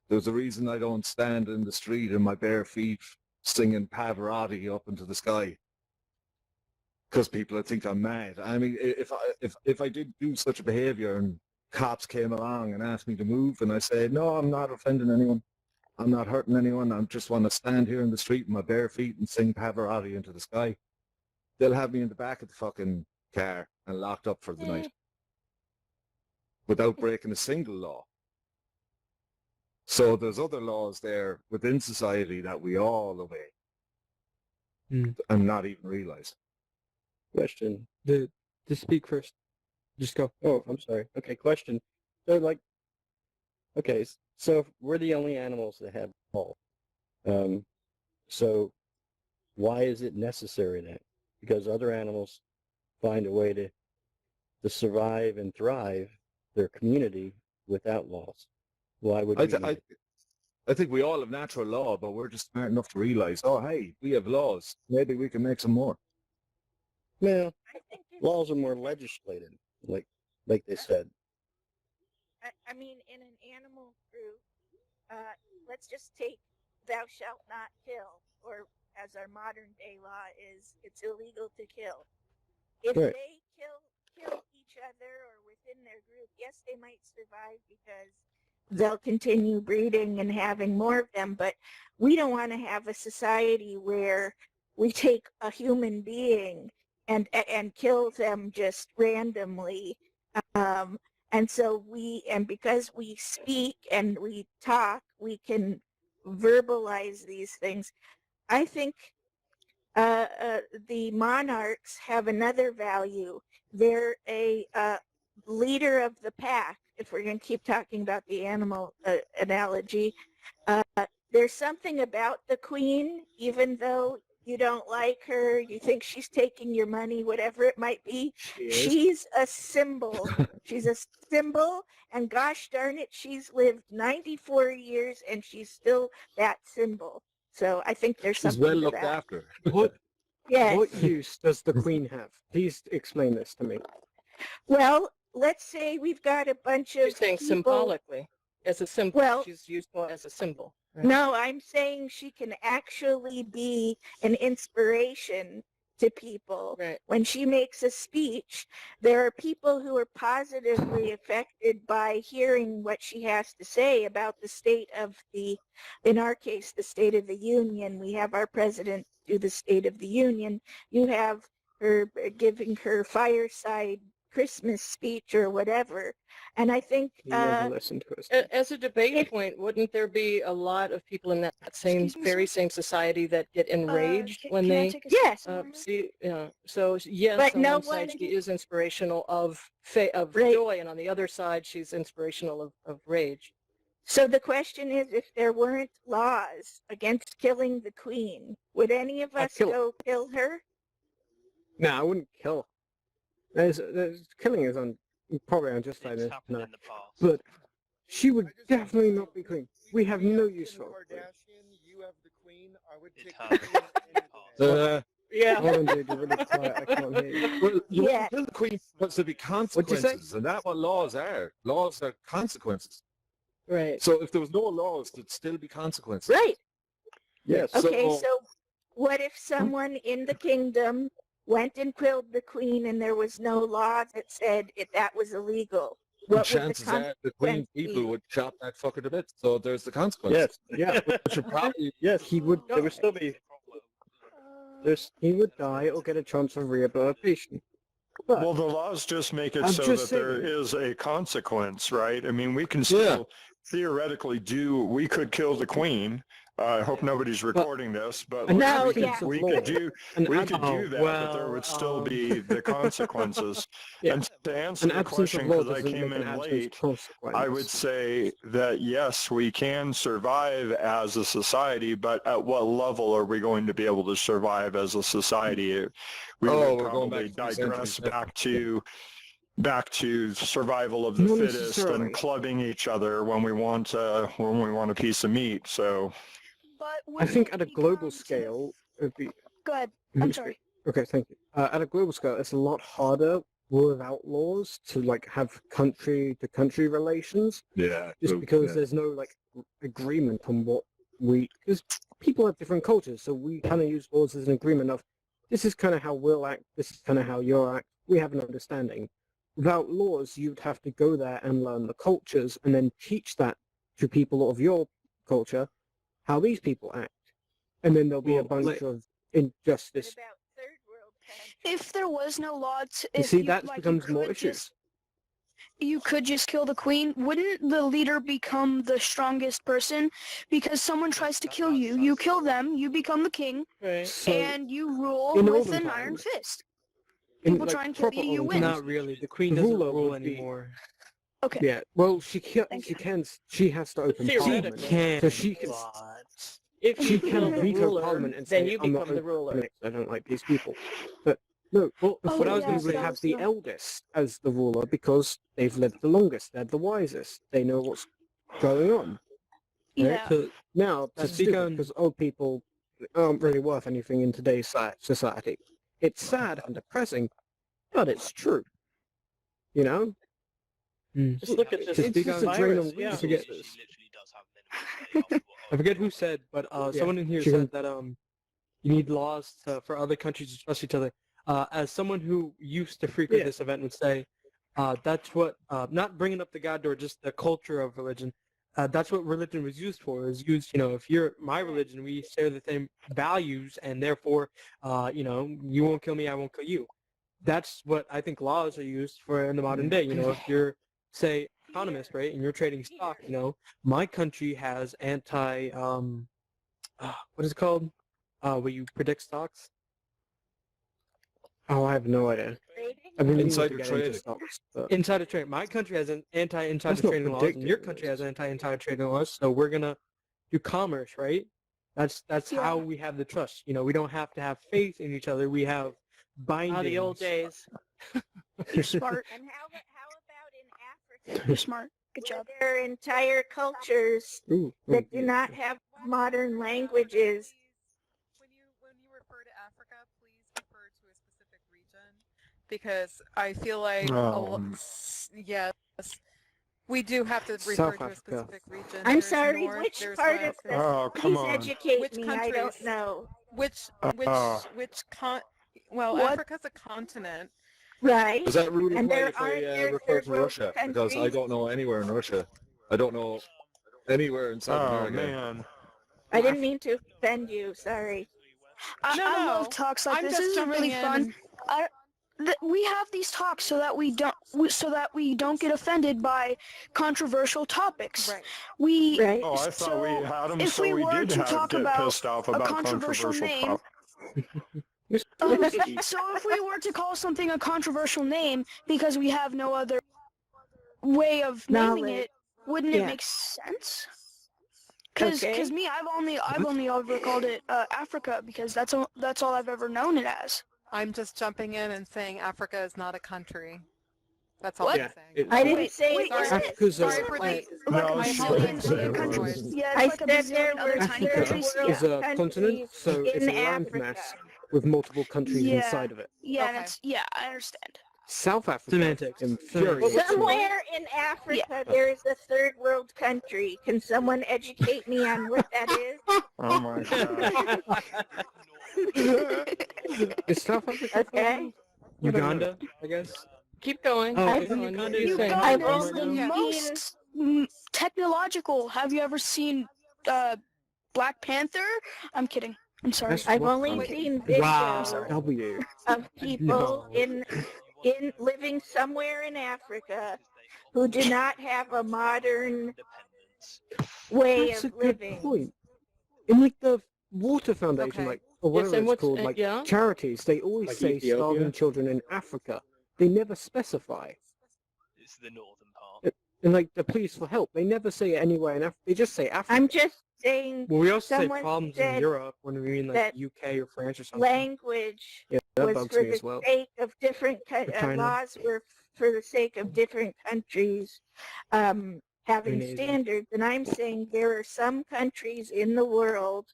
There's a reason I don't stand in the street in my bare feet singing Pavarotti up into the sky. Because people would think I'm mad. I mean, if I did do such a behavior and cops came along and asked me to move, and I said, no, I'm not offending anyone, I'm not hurting anyone, I just want to stand here in the street in my bare feet and sing Pavarotti into the sky, they'll have me in the back of the fucking car and locked up for the night without breaking a single law. So there's other laws there within society that we all obey and not even realize. Question. To speak first. Just go. Oh, I'm sorry. Okay, question. So, like, okay, so if we're the only animals that have law. So why is it necessary then? Because other animals find a way to survive and thrive their community without laws. Why would we? I think we all have natural law, but we're just smart enough to realize, oh, hey, we have laws. Maybe we can make some more. Well, laws are more legislated, like they said. I mean, in an animal group, let's just take "Thou shalt not kill," or as our modern day law is, it's illegal to kill. If Right. they kill each other or within their group, yes, they might survive because they'll continue breeding and having more of them. But we don't want to have a society where we take a human being and kill them just randomly. And so because we speak and we talk, we can verbalize these things. I think the monarchs have another value. They're a leader of the pack, if we're going to keep talking about the animal analogy. There's something about the queen, even though you don't like her, you think she's taking your money, whatever it might be, she's a symbol. She's a symbol, and gosh darn it, she's lived 94 years and she's still that symbol. So I think there's She's something well to looked that. after. Yes. What use does the queen have? Please explain this to me. Well, let's say we've got a bunch of She's saying people. symbolically, as a symbol. Well, she's used as a symbol. Right? No, I'm saying she can actually be an inspiration to people. Right. When she makes a speech, there are people who are positively affected by hearing what she has to say about the state of in our case, the State of the Union. We have our president do the State of the Union. You have her giving her fireside Christmas speech or whatever. And I think as a debate point, wouldn't there be a lot of people in that same very same society that get enraged when they yes see? So yes, But on no one side one- she is inspirational of joy, and on the other side she's inspirational of rage. So the question is, if there weren't laws against killing the queen, would any of us go kill her? No, I wouldn't kill. Killing is probably unjustified. No. But she would definitely not be queen. We have no use for her. Yeah. Hold on, dude, you're really quiet. I can't hear you. Well, you wouldn't kill the queen because there'd be consequences, and that's what laws are. Laws are consequences. Right. So if there was no laws, there'd still be consequences. Right. Yes. Okay, so what if someone in the kingdom went and killed the queen and there was no law that said that was illegal? What chances would are the queen people would chop that fucker to bits. So there's the consequence. Yes, yeah. Which would probably he would. There would still be. He would die or get a chance of rehabilitation. Well, the laws just make it I'm so just that there saying. is a consequence, right? I mean, we can still theoretically we could kill the queen. I hope nobody's recording this, but No, we could do that, but there would still be the consequences. And to answer the question, because I came in late, I would say that yes, we can survive as a society, but at what level are we going to be able to survive as a society? We would we're going probably back to digress centuries. back to survival of the Not fittest necessarily. and clubbing each other when we want a piece of meat. So I think at a global scale, it would be. Go ahead. I'm sorry. Okay, thank you. At a global scale, it's a lot harder without laws to have country-to-country relations. Yeah. Just because there's no agreement on what because people have different cultures, so we kind of use laws as an agreement of this is kind of how we'll act, this is kind of how you'll act. We have an understanding. Without laws, you'd have to go there and learn the cultures and then teach that to people of your culture, how these people act. And then there'll be a bunch of injustice. If there was no law, You see, that becomes more issues. you could just kill the queen, wouldn't the leader become the strongest person? Because someone tries to kill you, you kill them, you become the king, and you rule with an iron fist. People try and kill you, you win. Times, Not really. The queen the doesn't ruler rule would be- anymore. Okay. Yeah, well, she has to open parliament. So she can, If she you can kill the veto ruler, parliament and then say, you I'm not become the opening ruler. it, I don't like these people. But no, well, Oh, what I was yeah, going to so say, that have was the the- eldest as the ruler because they've lived the longest, they're the wisest, they know what's going on. Right? Yeah. So now that's speak stupid on- because old people aren't really worth anything in today's society. It's sad and depressing, but it's true. You know? Just look at this It's just a drain virus. on Yeah. resources. I forget who said, but someone in here she said can- that you need laws for other countries to trust each other. As someone who used to frequent this event would say, that's what not bringing up the god or just the culture of religion. That's what religion was used for. Is used, if you're my religion, we share the same values, and therefore, you won't kill me, I won't kill you. That's what I think laws are used for in the modern day. If you're, say, economist, right, and you're trading stock, my country has what is it called? Where you predict stocks? Oh, I have no idea. I've been meaning to Insider get trading. into stocks, but Insider trading. My country has an anti-insider That's not trading laws, and your predicting, country has anti-insider trading laws. So we're gonna do commerce, right? That's Yeah. how we have the trust. We don't have to have faith in each other. We have bindings. The old days. You're smart. And how about in Africa? You're smart. Good job. There are entire cultures that do not have modern languages. When you refer to Africa, please refer to a specific region, because I feel like yes, we do have to refer South to a Africa. specific region. I'm There's sorry, north, which there's part west, of this? Oh, come Please on. educate Which me. I don't know. Well, What? Africa's a continent. Right. Does that really And apply there if aren't I there refer third to world Russia? Because I countries? don't know anywhere in Russia. I don't know anywhere in South Oh, America. man. I didn't mean to offend you. Sorry. I love talks like I'm this. just This is jumping really in fun. We have these talks so that we don't get offended by controversial topics. Right. Oh, I thought we had them if so we we were did to have talk get about pissed off a about controversial controversial name, topics. so if we were to call something a controversial name because we have no other way of naming Knowledge. it, wouldn't it Yeah. make sense? Because Okay. me, I've only ever called it Africa because that's all I've ever known it as. I'm just jumping in and saying Africa is not a country. That's all What? I'm saying. I didn't say Wait, it was. is it? Africa's a- Sorry for the. Like No, a it's bazillion not. other countries. Yeah, I it's like a said there bazillion other were tiny third countries. world is a continent, countries so it's in a Africa. landmass with multiple countries Yeah. inside of it. Yeah, Okay. I understand. South Africa Semantics. infuriates me. Somewhere in Africa, there is a third world country. Can someone educate me on what that is? Oh, my God. Is South Africa Okay. Uganda, I guess. Keep going. Oh, Keep isn't going. Uganda Keep the saying same I've Uganda is right the only now? most technological. Have you ever seen Black Panther? I'm kidding. I'm sorry. That's I've what only I'm- seen videos Wow. W. of people No. in living somewhere in Africa who do not have a modern way That's a of good living. point. In like the Water Foundation, Okay. like or Yes, whatever and it's what's- called, like yeah? charities, they always Like say Ethiopia? starving children in Africa. They never specify. It's the northern part. And like the pleas for help, they never say anywhere in Africa. They just say Africa. I'm just saying. Well, we also say someone problems in said Europe when we mean like that UK or France or something. language Yeah, that was bugs for me the as well. sake of different China. laws were for the sake of different countries having Amazing. standards, and I'm saying there are some countries in the world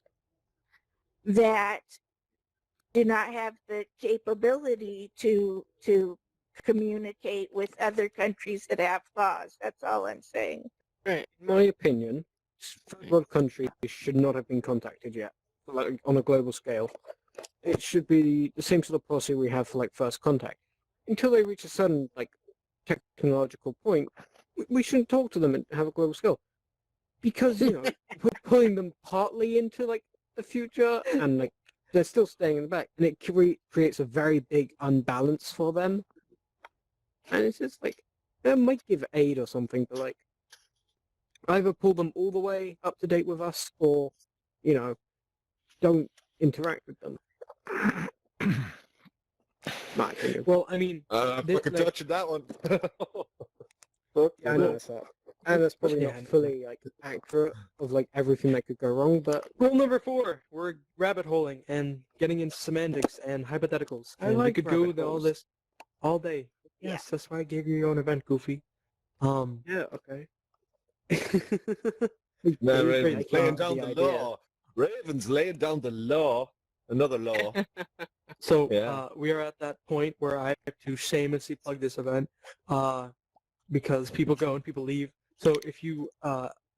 that do not have the capability to communicate with other countries that have laws. That's all I'm saying. In my opinion, third world countries should not have been contacted yet, like on a global scale. It should be the same sort of policy we have for like first contact. Until they reach a certain like technological point, we shouldn't talk to them and have a global scale. Because, you know, we're pulling them partly into like the future and like they're still staying in the back, and it creates a very big unbalance for them. And it's just like, It might give aid or something, but like either pull them all the way up to date with us, or don't interact with them. My opinion. Well, I mean, fucking touching that one. Yeah, I know that. And that's probably not fully accurate of everything that could go wrong, but rule number 4, we're rabbit holing and getting into semantics and hypotheticals. I And we like could go rabbit with all holes. this all day. Yes, that's why I gave you your own event, Goofy. Yeah, okay. No, Very Raven's great laying for down the the idea. law. Raven's laying down the law. Another law. So Yeah. we are at that point where I have to shamelessly plug this event because people go and people leave. So if you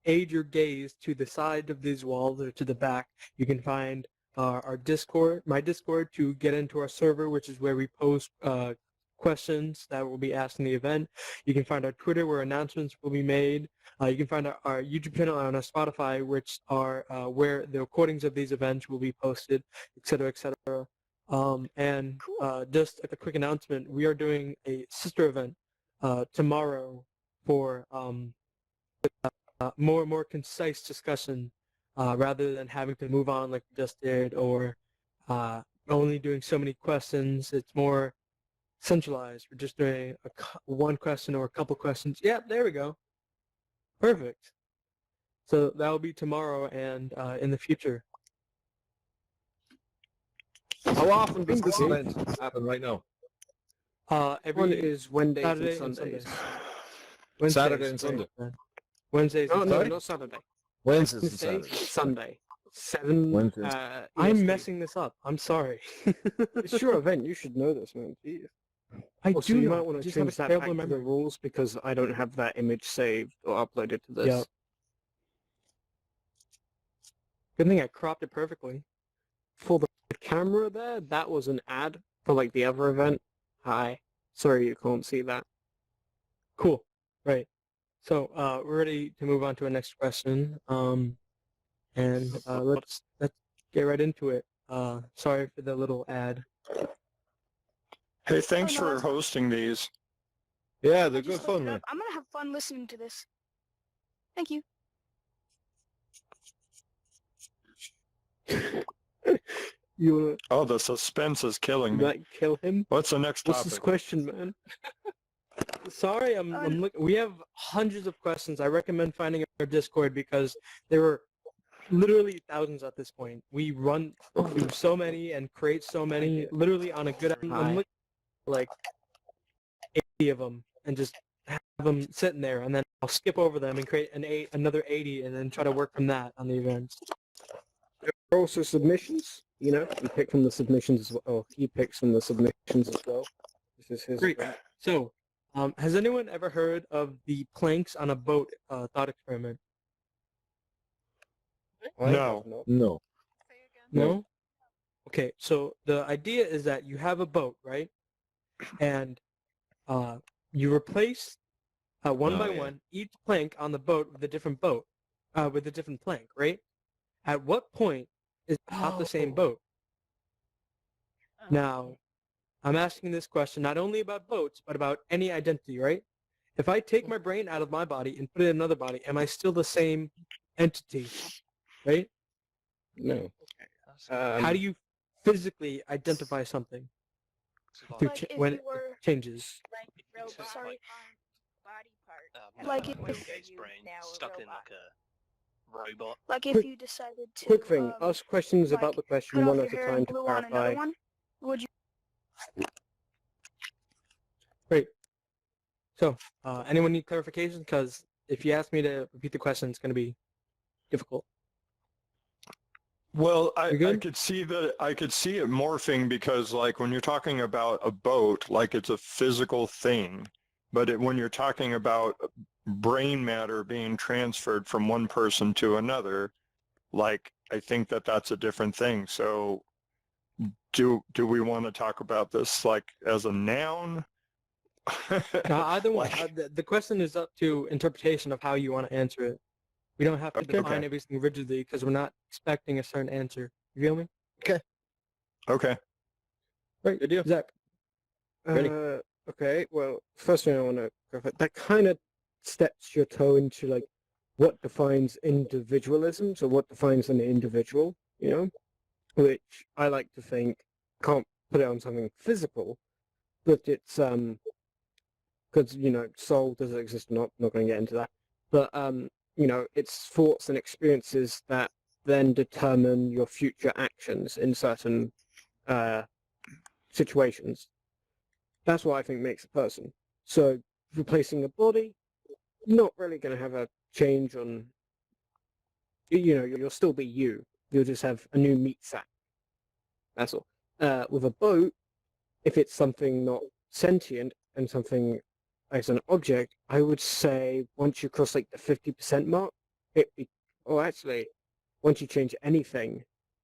aid your gaze to the side of these walls or to the back, you can find our Discord, my Discord, to get into our server, which is where we post questions that will be asked in the event. You can find our Twitter, where announcements will be made. You can find our YouTube channel and our Spotify, which are where the recordings of these events will be posted, et cetera, et cetera. And just a quick announcement, we are doing a sister event tomorrow for more concise discussion rather than having to move on like we just did, or only doing so many questions. It's more centralized. We're just doing one question or a couple questions. Yeah, there we go. Perfect. So that will be tomorrow and in the future. How often does this event happen right now? Every one is Wednesdays Saturday and Sundays. Saturday and Sunday. Wednesdays. No, and no, Sundays. not Saturday. Wednesdays and Wednesday, Saturdays. Sunday. 7. Wednesdays. I'm EST. messing this up. I'm sorry. It's your event. You should know this, man. Jeez. I Also, do you know, might want I to just have a change that terrible back to the memory. rules because I don't have that image saved or uploaded to this. Yep. Good thing I cropped it perfectly. For the camera there, that was an ad for the other event. Hi. Sorry you can't see that. Cool. Right. So we're ready to move on to our next question. And let's get right into it. Sorry for the little ad. Hey, thanks Oh, no, for that's fine. hosting these. Yeah, they're I good just fun, looked it man. up. I'm gonna have fun listening to this. Thank you. You wanna Oh, the suspense is killing me. kill him? What's the next What's topic? this question, man? Sorry, I'm looking. We have hundreds of questions. I recommend finding our Discord because there were literally thousands at this point. We run through so many and create so many. Literally on a good, I'm looking at like 80 of them and just have them sitting there, and then I'll skip over them and create another 80, and then try to work from that on the events. There are also submissions. You pick from the submissions as well. Oh, he picks from the submissions as well. This is his. Great. So, has anyone ever heard of the planks on a boat thought experiment? No. No. No? Okay, so the idea is that you have a boat, right? And you replace one by one each plank on the boat with a different plank, right? At what point is it not the same boat? Now, I'm asking this question not only about boats, but about any identity, right? If I take my brain out of my body and put it in another body, am I still the same entity, right? No. How do you physically identify something Like if when you it were changes? sorry. Like Like Bill if Gates' brain stuck in like a robot. Like if Quick- you decided to Quick thing. Ask questions about the question cut off one your at a hair time and to glue on another clarify. one, would you? Great. So, anyone need clarification? Because if you ask me to repeat the question, it's going to be difficult. Well, I could see that. I could see it morphing because, like, when you're talking about a boat, like it's a physical thing, but when you're talking about brain matter being transferred from one person to another, like, I think that that's a different thing. So, do we want to talk about this like as a noun? Either one. The question is up to interpretation of how you want to answer it. We don't have to define everything rigidly because we're not expecting a certain answer. You feel me? Okay. Okay. Right. Good deal. Zach. Ready? Okay, well, first thing I want to go for, that kind of steps your toe into like what defines individualism, so what defines an individual, which I like to think can't put it on something physical, but it's because soul does it exist or not going to get into that, but it's thoughts and experiences that then determine your future actions in certain situations. That's what I think makes a person. So replacing a body, not really going to have a change on, you'll still be you. You'll just have a new meat sack. That's all. With a boat, if it's something not sentient and something as an object, I would say once you cross like the 50% mark, once you change anything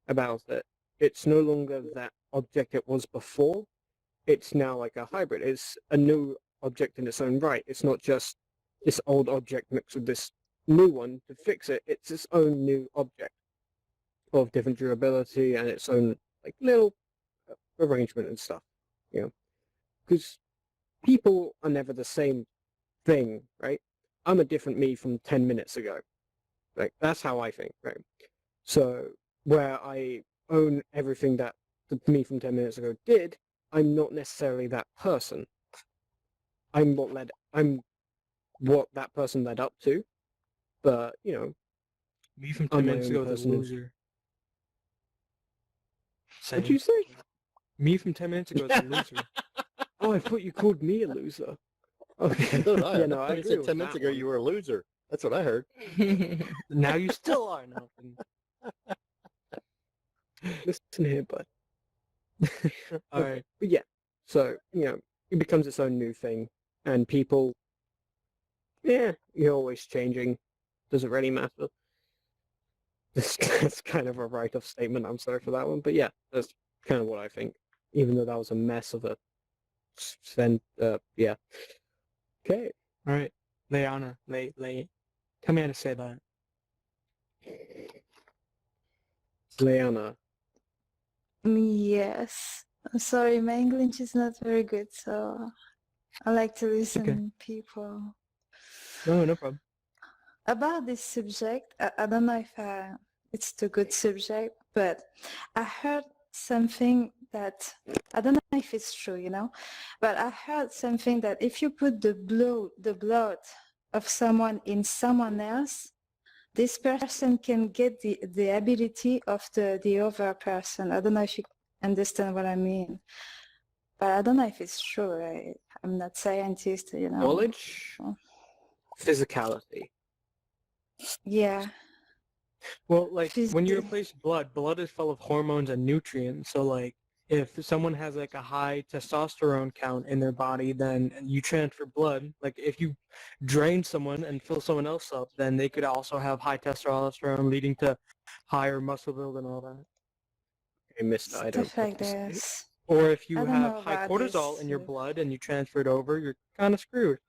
about it, it's no longer that object it was before. It's now like a hybrid. It's a new object in its own right. It's not just this old object mixed with this new one to fix it. It's its own new object of different durability and its own like little arrangement and stuff. Because people are never the same thing, right? I'm a different me from 10 minutes ago. Like that's how I think, right? So where I own everything that the me from 10 minutes ago did, I'm not necessarily that person. I'm what that person led up to, but me from 10 minutes ago was a loser. What'd you say? Me from 10 minutes ago is a loser. Oh, I thought you called me a loser. Okay. So did I. Yeah, no, I thought you agree said with 10 minutes that ago one. you were a loser. That's what I heard. Now you still are nothing. Listen here, bud. All right. But yeah, so, it becomes its own new thing. And people, you're always changing. Does it really matter? That's kind of a write-off statement. I'm sorry for that one. But yeah, that's kind of what I think. Even though that was a mess of a yeah. Okay. All right. Leanna, tell me how to say that. Leanna. Yes. Sorry, my English is not very good, so I like to listen people. No problem. About this subject, I don't know if it's a good subject, but I heard something that, I don't know if it's true, but I heard something that if you put the blood of someone in someone else, this person can get the ability of the other person. I don't know if you understand what I mean, but I don't know if it's true. Right? I'm not scientist, Knowledge? Physicality. Yeah. Well, like when you replace blood is full of hormones and nutrients. So like if someone has like a high testosterone count in their body, then you transfer blood. Like if you drain someone and fill someone else up, then they could also have high testosterone, leading to higher muscle build and all that. I missed that. I don't Stuff like this. Or if you I don't have know high about cortisol this. in your blood and you transfer it over, you're kind of screwed.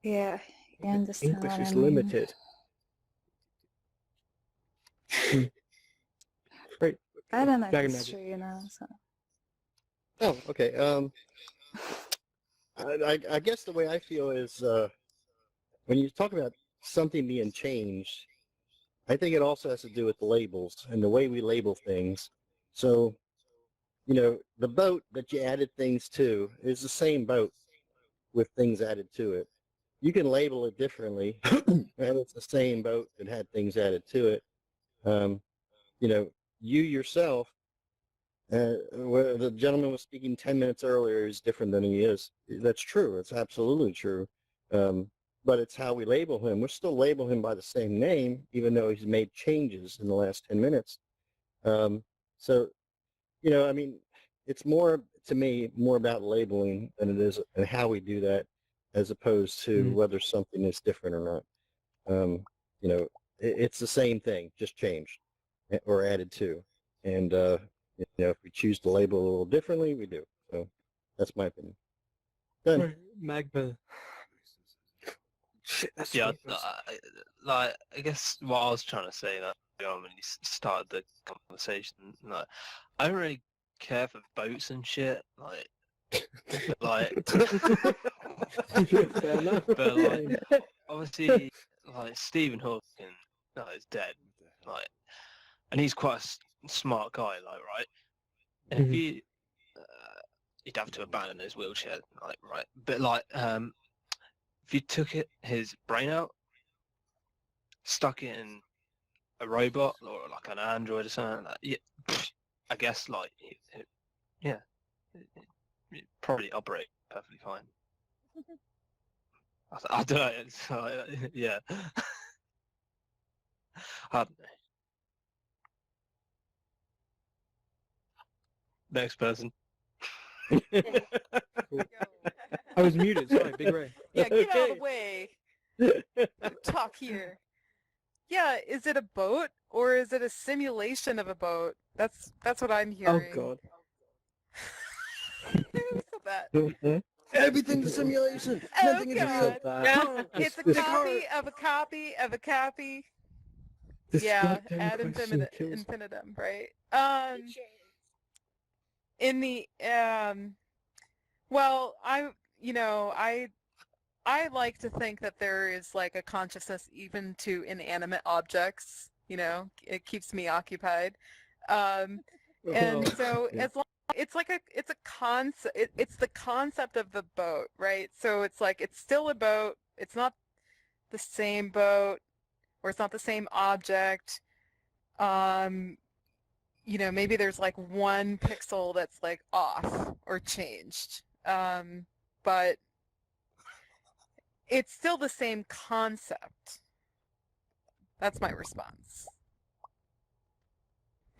Yeah, you understand English what is I mean. limited. Great. I don't know if Dragon it's Magic. true, so. Oh, okay. I guess the way I feel is when you talk about something being changed, I think it also has to do with the labels and the way we label things. So, the boat that you added things to is the same boat with things added to it. You can label it differently, and it's the same boat that had things added to it. You yourself, where the gentleman was speaking 10 minutes earlier is different than he is. That's true. It's absolutely true. But it's how we label him. We're still label him by the same name, even though he's made changes in the last 10 minutes. So, it's more, to me, more about labeling than it is and how we do that, as opposed to whether something is different or not. It's the same thing, just changed or added to. And, if we choose to label a little differently, we do. So that's my opinion. Done. Right. Magma. Shit, that's Yeah, ridiculous. I guess what I was trying to say when you started the conversation, I don't really care for boats and shit. Like, Fair enough. but like, obviously, like Stephen Hawking, is dead. Like, and he's quite a smart guy, like, right? And if you, he'd have to abandon his wheelchair, like, right? But like, if you took his brain out, stuck it in a robot or like an android or something, like, yeah, I guess like, yeah, it'd probably operate perfectly fine. I don't know. It's, yeah. I don't know. Next person. I was muted. Sorry, Big Ray. Yeah, get out of the way. Talk here. Yeah, is it a boat or is it a simulation of a boat? That's what I'm hearing. Oh God. Who said that? Everything's a simulation. Oh Nothing is God. real. It's a copy of a copy of a copy. This Yeah, goddamn ad question kills me. infinitum, right? In the well, I like to think that there is like a consciousness even to inanimate objects. It keeps me occupied. And so as long it's a concept. It's the concept of the boat, right? So it's like it's still a boat. It's not the same boat, or it's not the same object. Maybe there's like one pixel that's like off or changed. But it's still the same concept. That's my response.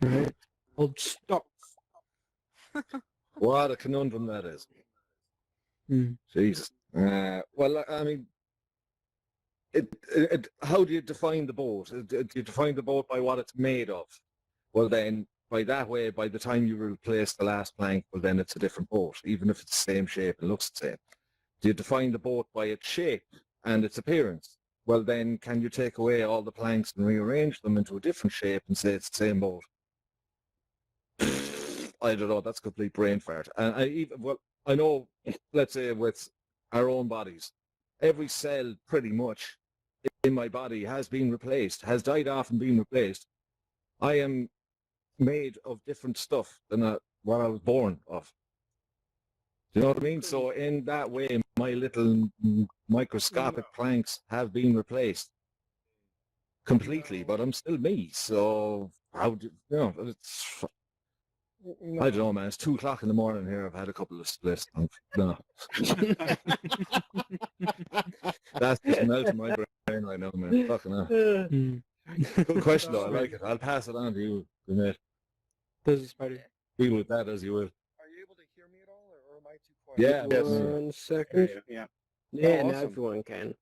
Right. I'll stop. What a conundrum that is. Jesus. Well, I mean, how do you define the boat? Do you define the boat by what it's made of? Well, then, by that way, by the time you replace the last plank, well, then it's a different boat, even if it's the same shape and looks the same. Do you define the boat by its shape and its appearance? Well, then, can you take away all the planks and rearrange them into a different shape and say it's the same boat? I don't know. That's complete brain fart. And I know, let's say with our own bodies, every cell pretty much in my body has been replaced, has died off and been replaced. I am made of different stuff than what I was born of. Do you know what I mean? So in that way, my little microscopic planks have been replaced completely, but I'm still me. So how do it's... I don't know, man. It's 2 o'clock in the morning here. I've had a couple of splits. No. That's just melting my brain right now, man. Fucking hell. Good question, though. I like it. I'll pass it on to you, mate. Does it, Spider? Deal with that as you will. Are you able to hear me at all, or am I too quiet? Yeah. 1 second. Yeah. Yeah, Oh, now awesome. everyone can.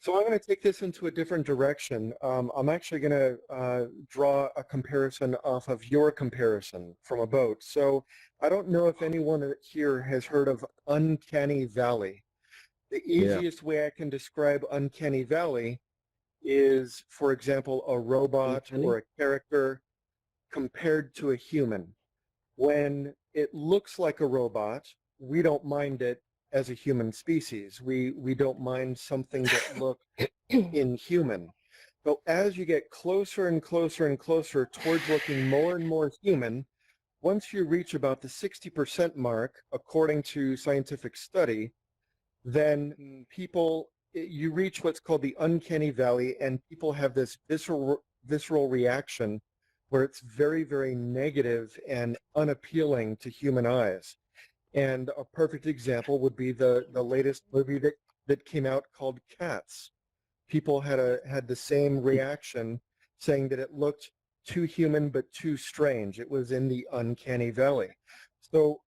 So I'm going to take this into a different direction. I'm actually going to draw a comparison off of your comparison from a boat. So I don't know if anyone here has heard of Uncanny Valley. The easiest way I can describe Uncanny Valley is, for example, a robot or a character compared to a human. When it looks like a robot, we don't mind it as a human species. We don't mind something that looks inhuman. But as you get closer and closer and closer towards looking more and more human, once you reach about the 60% mark, according to scientific study, then you reach what's called the uncanny valley, and people have this visceral reaction where it's very, very negative and unappealing to human eyes. And a perfect example would be the latest movie that came out called Cats. People had the same reaction, saying that it looked too human but too strange. It was in the uncanny valley. So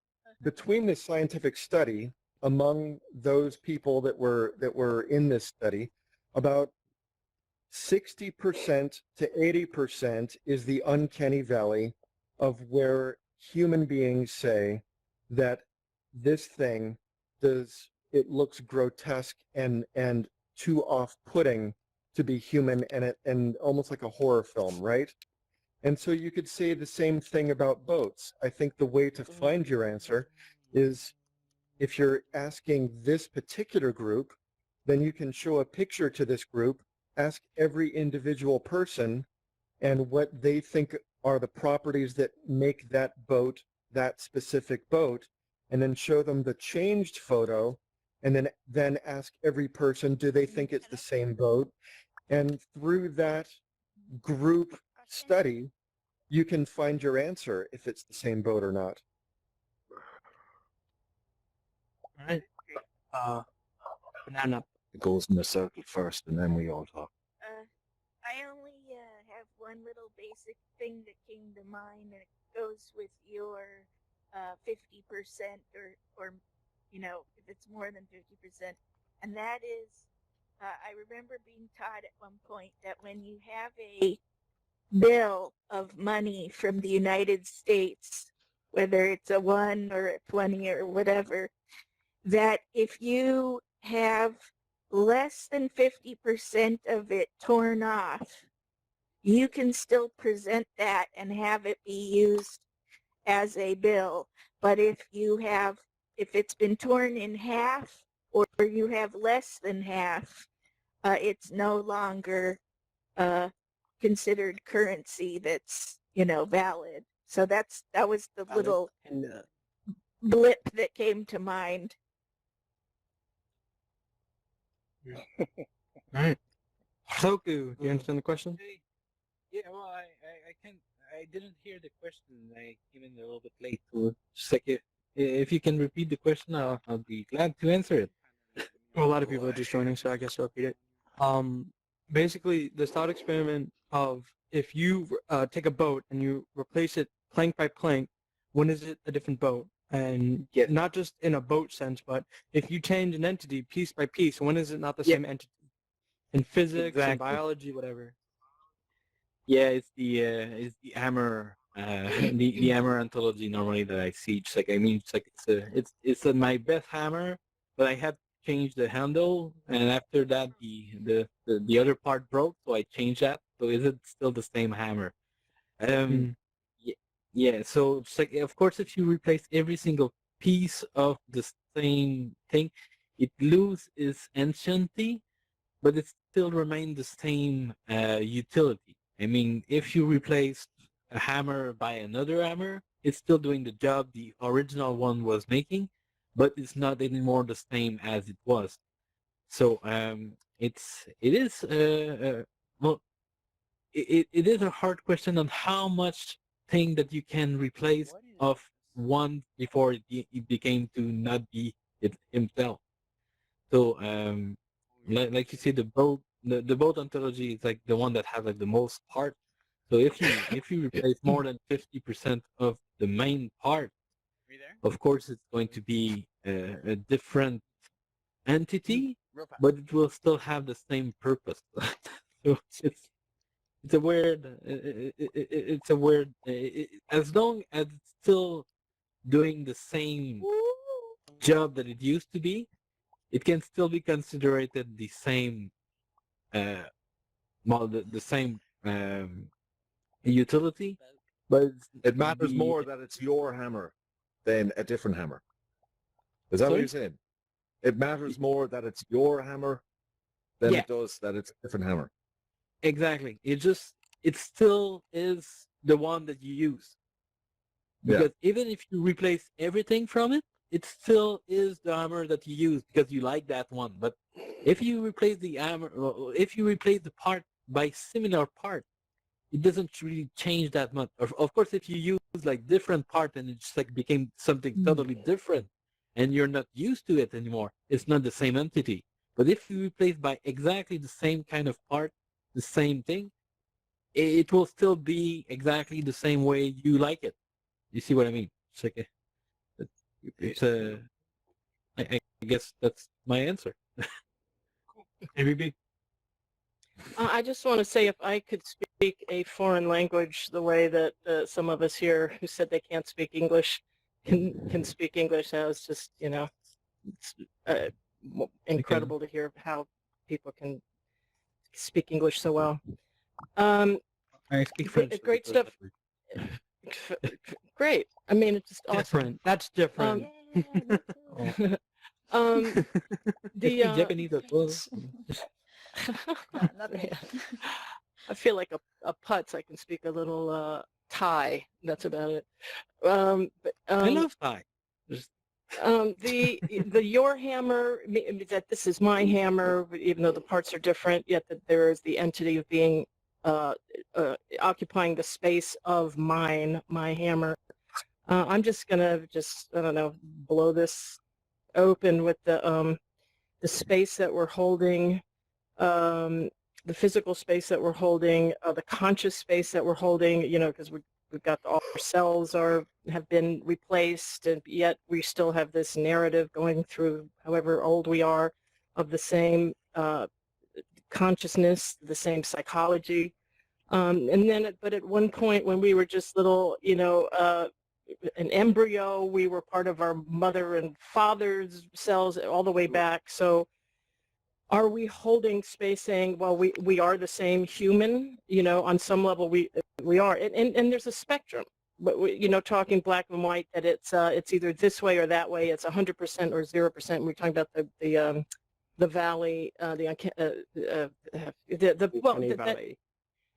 between this scientific study, among those people that were in this study, about 60% to 80% is the uncanny valley of where human beings say that this thing it looks grotesque and too off-putting to be human, and almost like a horror film, right? And so you could say the same thing about boats. I think the way to find your answer is if you're asking this particular group, then you can show a picture to this group, ask every individual person and what they think are the properties that make that boat that specific boat, and then show them the changed photo, and then ask every person, do they think it's the same boat? And through that group study, you can find your answer if it's the same boat or not. All right. Banana. It goes in a circle first, and then we all talk. I only have one little basic thing that came to mind, and it goes with your 50% or you know, if it's more than 50%, and that is, I remember being taught at one point that when you have a bill of money from the United States, whether it's a 1 or a 20 or whatever, that if you have less than 50% of it torn off, you can still present that and have it be used as a bill. But if it's been torn in half or you have less than half, it's no longer considered currency that's, you know, valid. So that was the little blip that came to mind. All right. Soku, do you understand the question? Yeah, well, I didn't hear the question. I came in a little bit late. So just like if you can repeat the question, I'll be glad to answer it. Well, a lot of people are just joining, so I guess I'll repeat it. Basically, the thought experiment of if you take a boat and you replace it plank by plank, when is it a different boat? And not just in a boat sense, but if you change an entity piece by piece, when is it not the same entity? In physics and biology, whatever. Yeah, it's the hammer, the hammer ontology normally that I see. It's like, I mean, it's like it's my best hammer, but I had to change the handle, and after that the other part broke, so I changed that. So is it still the same hammer? Yeah. So it's like, of course, if you replace every single piece of the same thing, it loses its anciency, but it still remains the same utility. I mean, if you replace a hammer by another hammer, it's still doing the job the original one was making, but it's not anymore the same as it was. So it is a hard question on how much thing that you can replace of one before it became to not be it himself. So like you see, the boat ontology is like the one that has like the most part. So if you replace more than 50% of the main part, of course it's going to be a different entity, but it will still have the same purpose. So it's a weird as long as it's still doing the same job that it used to be, it can still be considered the same the same utility, but it matters more that it's your hammer than a different hammer. Is that what you're saying? It matters more that it's your hammer than it does that it's a different hammer. Exactly. It still is the one that you use. Because even if you replace everything from it, it still is the hammer that you use because you like that one. But if you replace the hammer, if you replace the part by similar part, it doesn't really change that much. Of course, if you use like different part and it just like became something totally different and you're not used to it anymore, it's not the same entity. But if you replace by exactly the same kind of part, the same thing, it will still be exactly the same way you like it. You see what I mean? It's like I guess that's my answer. ABB. I just want to say, if I could speak a foreign language the way that some of us here who said they can't speak English can speak English, that was just, you know, it's incredible to hear how people can speak English so well. I speak French. Great stuff. Great. I mean, it's just awesome. Different. That's different. Speak Japanese as well. I feel like a putz. I can speak a little Thai. That's about it. I love Thai. The your hammer, that this is my hammer, even though the parts are different, yet that there is the entity of being occupying the space of my hammer. I'm just gonna I don't know, blow this open with the space that we're holding, the physical space that we're holding, the conscious space that we're holding, you know, because we've got all our cells have been replaced, and yet we still have this narrative going through, however old we are, of the same consciousness, the same psychology. And then, but at one point when we were just little, you know, an embryo, we were part of our mother and father's cells all the way back. So are we holding space saying, well, we are the same human, you know, on some level we are, and there's a spectrum, but you know, talking black and white, that it's either this way or that way, it's 100% or 0%. We're talking about the valley, valley.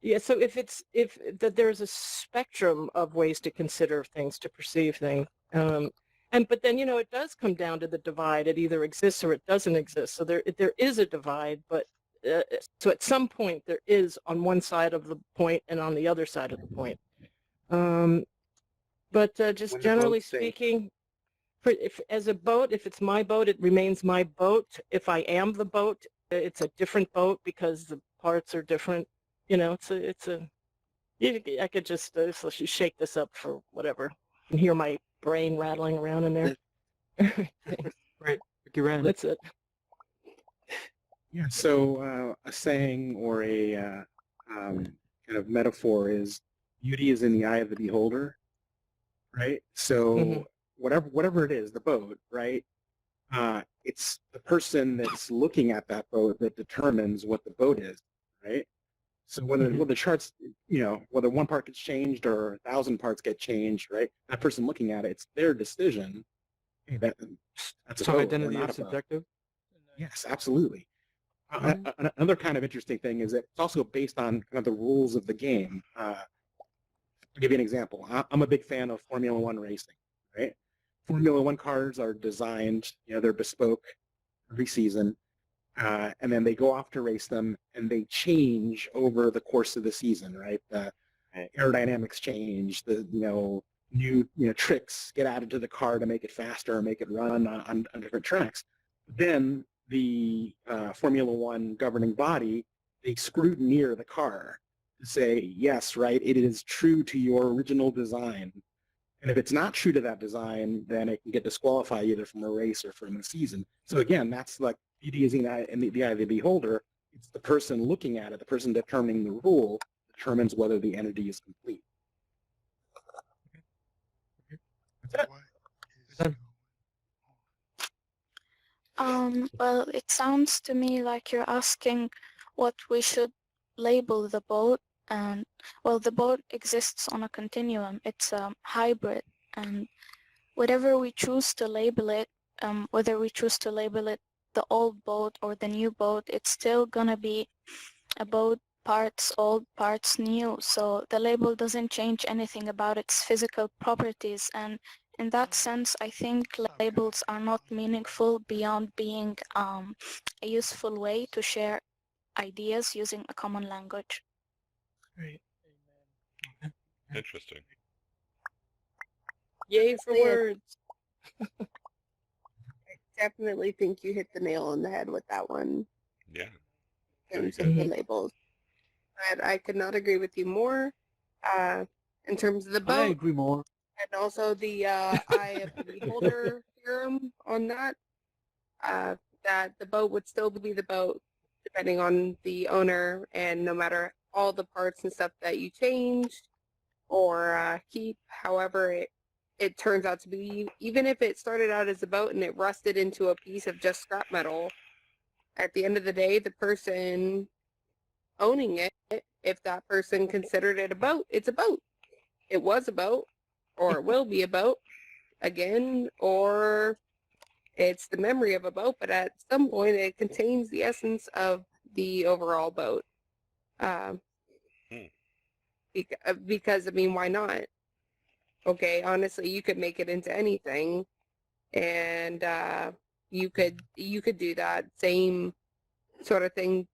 Yeah, so if there's a spectrum of ways to consider things, to perceive things, but then, you know, it does come down to the divide. It either exists or it doesn't exist. So there is a divide, but so at some point there is on one side of the point and on the other side of the point. But just generally speaking, as a boat, if it's my boat, it remains my boat. If I am the boat, it's a different boat because the parts are different. You know, I could just shake this up for whatever. You can hear my brain rattling around in there. Right, that's it. Yeah, so a saying or a kind of metaphor is beauty is in the eye of the beholder, right? So whatever it is, the boat, right? It's the person that's looking at that boat that determines what the boat is, right? So when the charts, you know, whether one part gets changed or 1,000 parts get changed, right? That person looking at it, it's their decision. Hey, that's so a boat, identity not is a boat. subjective? Yes, absolutely. Another kind of interesting thing is that it's also based on kind of the rules of the game. I'll give you an example. I'm a big fan of Formula One racing, right? Formula One cars are designed, you know, they're bespoke every season. And then they go off to race them, and they change over the course of the season, right? The aerodynamics change, the new tricks get added to the car to make it faster or make it run on different tracks. Then the Formula One governing body, they scrutineer the car to say, yes, right, it is true to your original design. And if it's not true to that design, then it can get disqualified either from a race or from a season. So again, that's like beauty is in the eye of the beholder. It's the person looking at it, the person determining the rule determines whether the entity is complete. Well, it sounds to me like you're asking what we should label the boat, and well, the boat exists on a continuum. It's a hybrid, and whatever we choose to label it, whether we choose to label it the old boat or the new boat, it's still gonna be a boat, parts old, parts new. So the label doesn't change anything about its physical properties, and in that sense, I think labels are not meaningful beyond being a useful way to share ideas using a common language. Right. Interesting. Yay for words. I definitely think you hit the nail on the head with that one. Yeah. In terms of the labels. But I could not agree with you more. In terms of the boat. I agree more. And also the eye of the beholder theorem on that. That the boat would still be the boat depending on the owner, and no matter all the parts and stuff that you changed or keep, however it turns out to be, even if it started out as a boat and it rusted into a piece of just scrap metal, at the end of the day, the person owning it, if that person considered it a boat, it's a boat. It was a boat, or it will be a boat. again, or it's the memory of a boat, but at some point it contains the essence of the overall boat. Because, I mean, why not? Okay, honestly, you could make it into anything, and you could do that same sort of thing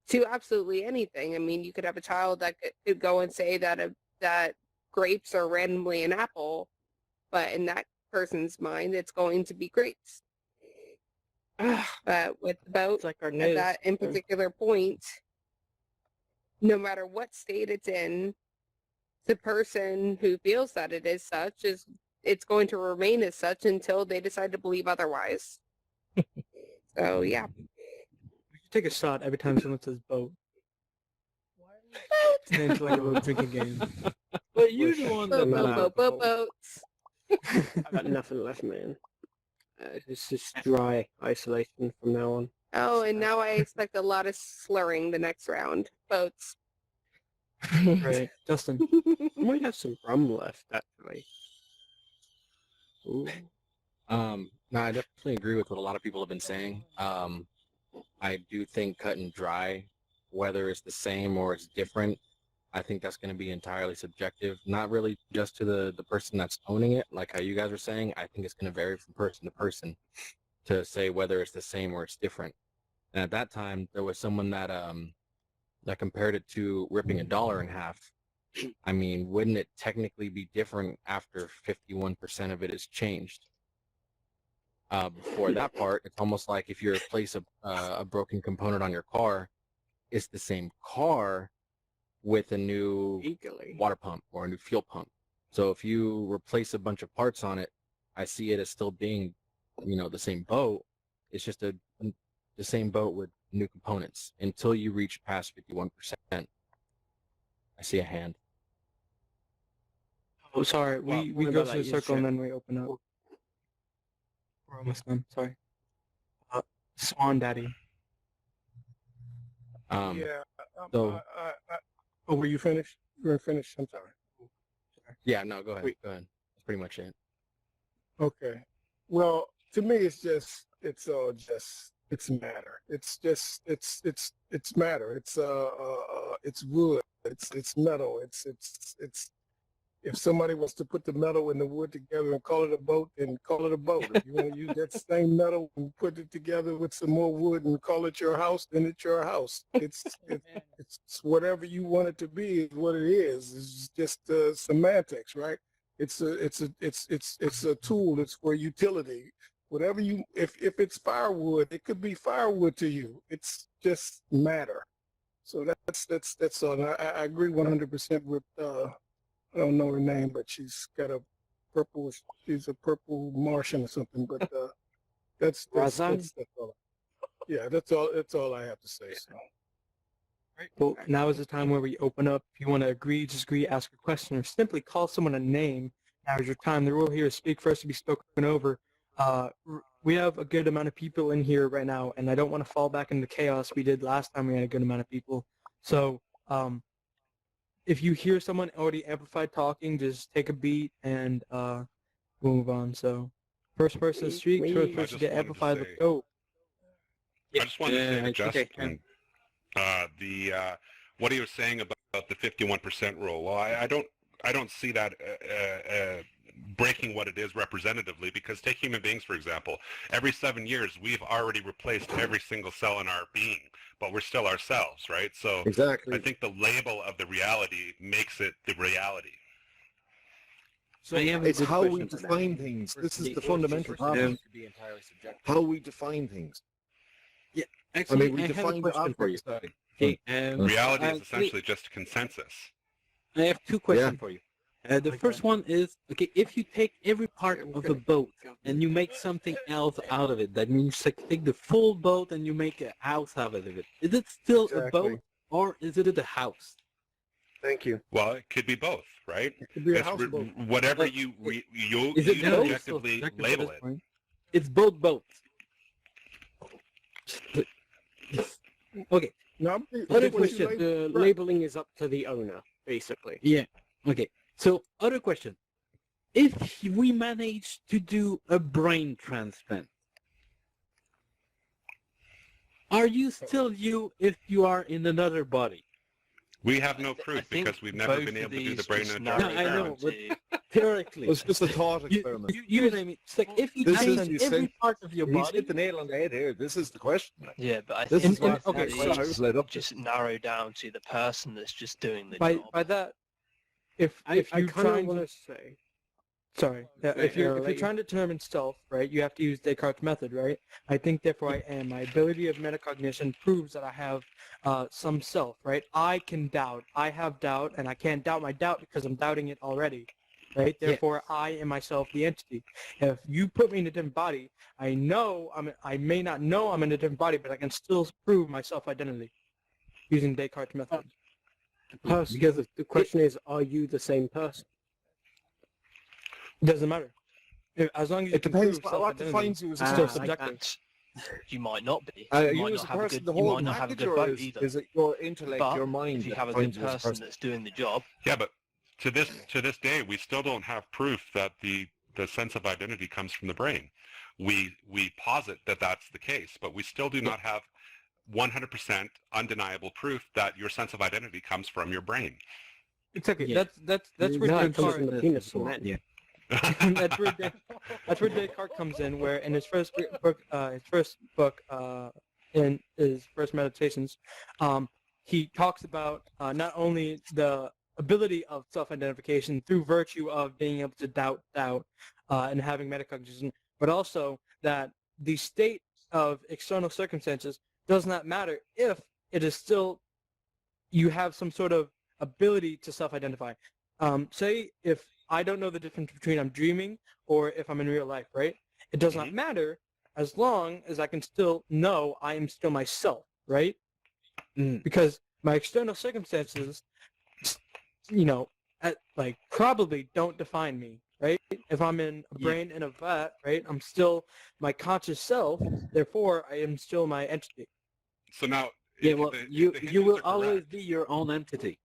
to absolutely anything. I mean, you could have a child that could go and say that grapes are randomly an apple, but in that person's mind, it's going to be grapes. But with the boat, like our at news. that in particular point, no matter what state it's in, the person who feels that it is such it's going to remain as such until they decide to believe otherwise. So yeah. We should take a shot every time someone says boat. And then into like a little drinking game. But you're the one that boats. I got nothing left, man. It's just dry isolation from now on. Oh, and now I expect a lot of slurring the next round. Boats. Right, Justin. I might have some rum left, actually. Ooh. No, I definitely agree with what a lot of people have been saying. I do think cut and dry, whether it's the same or it's different, I think that's going to be entirely subjective, not really just to the person that's owning it, like how you guys are saying. I think it's going to vary from person to person to say whether it's the same or it's different. And at that time, there was someone that that compared it to ripping $1 in half. I mean, wouldn't it technically be different after 51% of it is changed? Before that part, it's almost like if you replace a broken component on your car, it's the same car with a new water pump or a new fuel pump. So if you replace a bunch of parts on it, I see it as still being, the same boat. It's just the same boat with new components until you reach past 51%. I see a hand. Oh, sorry. We go through the circle and then we open up. We're almost done. Sorry. Swan Daddy. Yeah. So. Oh, were you finished? You were finished. I'm sorry. Yeah. No. Go ahead. Go ahead. That's pretty much it. Okay. Well, to me, it's matter. It's matter. It's wood. It's metal. It's if somebody wants to put the metal and the wood together and call it a boat, then call it a boat. If you want to use that same metal and put it together with some more wood and call it your house, then it's your house. It's whatever you want it to be is what it is. It's just semantics, right? It's a tool. It's for utility. Whatever if it's firewood, it could be firewood to you. It's just matter. So that's all. I agree 100% with. I don't know her name, but she's got she's a purple Martian or something. But that's all. Yeah, that's all I have to say. So. Right. Well, now is the time where we open up. If you want to agree, disagree, ask a question, or simply call someone a name. Now is your time. The rule here is speak first to be spoken over. We have a good amount of people in here right now, and I don't want to fall back into chaos we did last time we had a good amount of people. So if you hear someone already amplified talking, just take a beat and we'll move on. So first person to speak, first person to get amplified, let's go. I just wanted to say to Justin, what he was saying about the 51% rule. Well, I don't see that breaking what it is representatively, because take human beings, for example. Every 7 years, we've already replaced every single cell in our being, but we're still ourselves, right? So exactly. I think the label of the reality makes it the reality. So it's how we define things. This is the fundamental problem. How we define things. Yeah, actually, we define the object. Okay, reality is essentially just a consensus. I have two questions for you. The first one is, okay, if you take every part of a boat and you make something else out of it, that means take the full boat and you make a house out of it. Is it still a boat or is it a house? Thank you. Well, it could be both, right? It could be a houseboat. Whatever you objectively label it. It's both boats. Okay. No, other question. The labeling is up to the owner, basically. Yeah. Okay. So, other question. if we manage to do a brain transplant, are you still you if you are in another body? We have no proof because we've never been able to do the brain in a jar I know, experiment. but theoretically. It's just a thought experiment. You know what I mean? It's like if you This is change the every part of your He's body. hit the nail on the head here. This is the question. Yeah, but I This think is what okay, led up just narrow down to the person that's just doing the By job. that, if I you're kind of trying want to to say, Sorry. Yeah, Right, if you're I'll let you- trying to determine self, right, you have to use Descartes' method, right? I think, therefore, I am. My ability of metacognition proves that I have some self, right? I can doubt. I have doubt, and I can't doubt my doubt because I'm doubting it already, right? Therefore, I am myself the entity. If you put me in a different body, I may not know I'm in a different body, but I can still prove my self-identity using Descartes' method. because the question is, are you the same person? Doesn't matter. As long as you It can depends prove what self-identity, defines you as a it's still person. subjective. You might not be. You You might as not a have a person, good. the You whole might not have a package, good or boat is either. it your intellect, But your mind? if you that have a good defines you as a person that's doing the job, Yeah, but to this day, we still don't have proof that the sense of identity comes from the brain. We posit that that's the case, but we still do not have 100% undeniable proof that your sense of identity comes from your brain. It's okay. Yeah. That's where No, it comes Descartes. from the penis from men. Yeah. that's where Descartes comes in, where in his first book, in his first Meditations, he talks about not only the ability of self-identification through virtue of being able to doubt and having metacognition, but also that the state of external circumstances does not matter if it is still you have some sort of ability to self-identify. Say if I don't know the difference between I'm dreaming or if I'm in real life, right? It does not matter as long as I can still know I am still myself, right? Because my external circumstances, probably don't define me, right? If I'm in a brain in a vat, right, I'm still my conscious self. Therefore, I am still my entity. So now, Yeah, well, you will always be your own entity.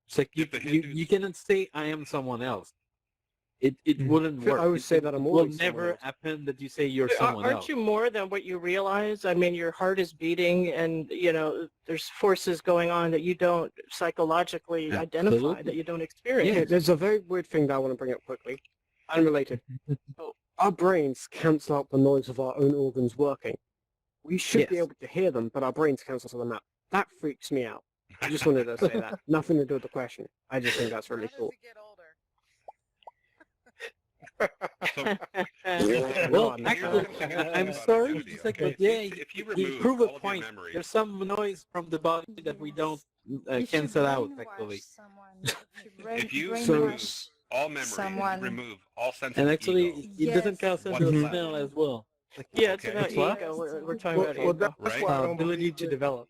It's like you cannot say I am someone else. It wouldn't work. I would say that I'm it will always never someone else. happen that you say you're But someone aren't else. you more than what you realize? I mean, your heart is beating, and there's forces going on that you don't psychologically identify, that you don't experience. Okay, there's a very weird thing that I want to bring up quickly, unrelated. Our brains cancel out the noise of our own organs working. We should be able to hear them, but our brains cancel them out. That freaks me out. I just wanted to say that. Nothing to do with the question. I just think that's really cool. Well, actually, I'm sorry, it's like, but yeah, if you you remove prove a all of your point. memory- There's some noise from the body that we don't cancel out, actually. If you So- remove all memory, someone- you remove all sense And of actually, ego, it doesn't cancel What's the left? smell as well. Yeah, it's Okay. about It's what? ego. We're talking about ego. That's Right? why I don't Ability believe to that- develop.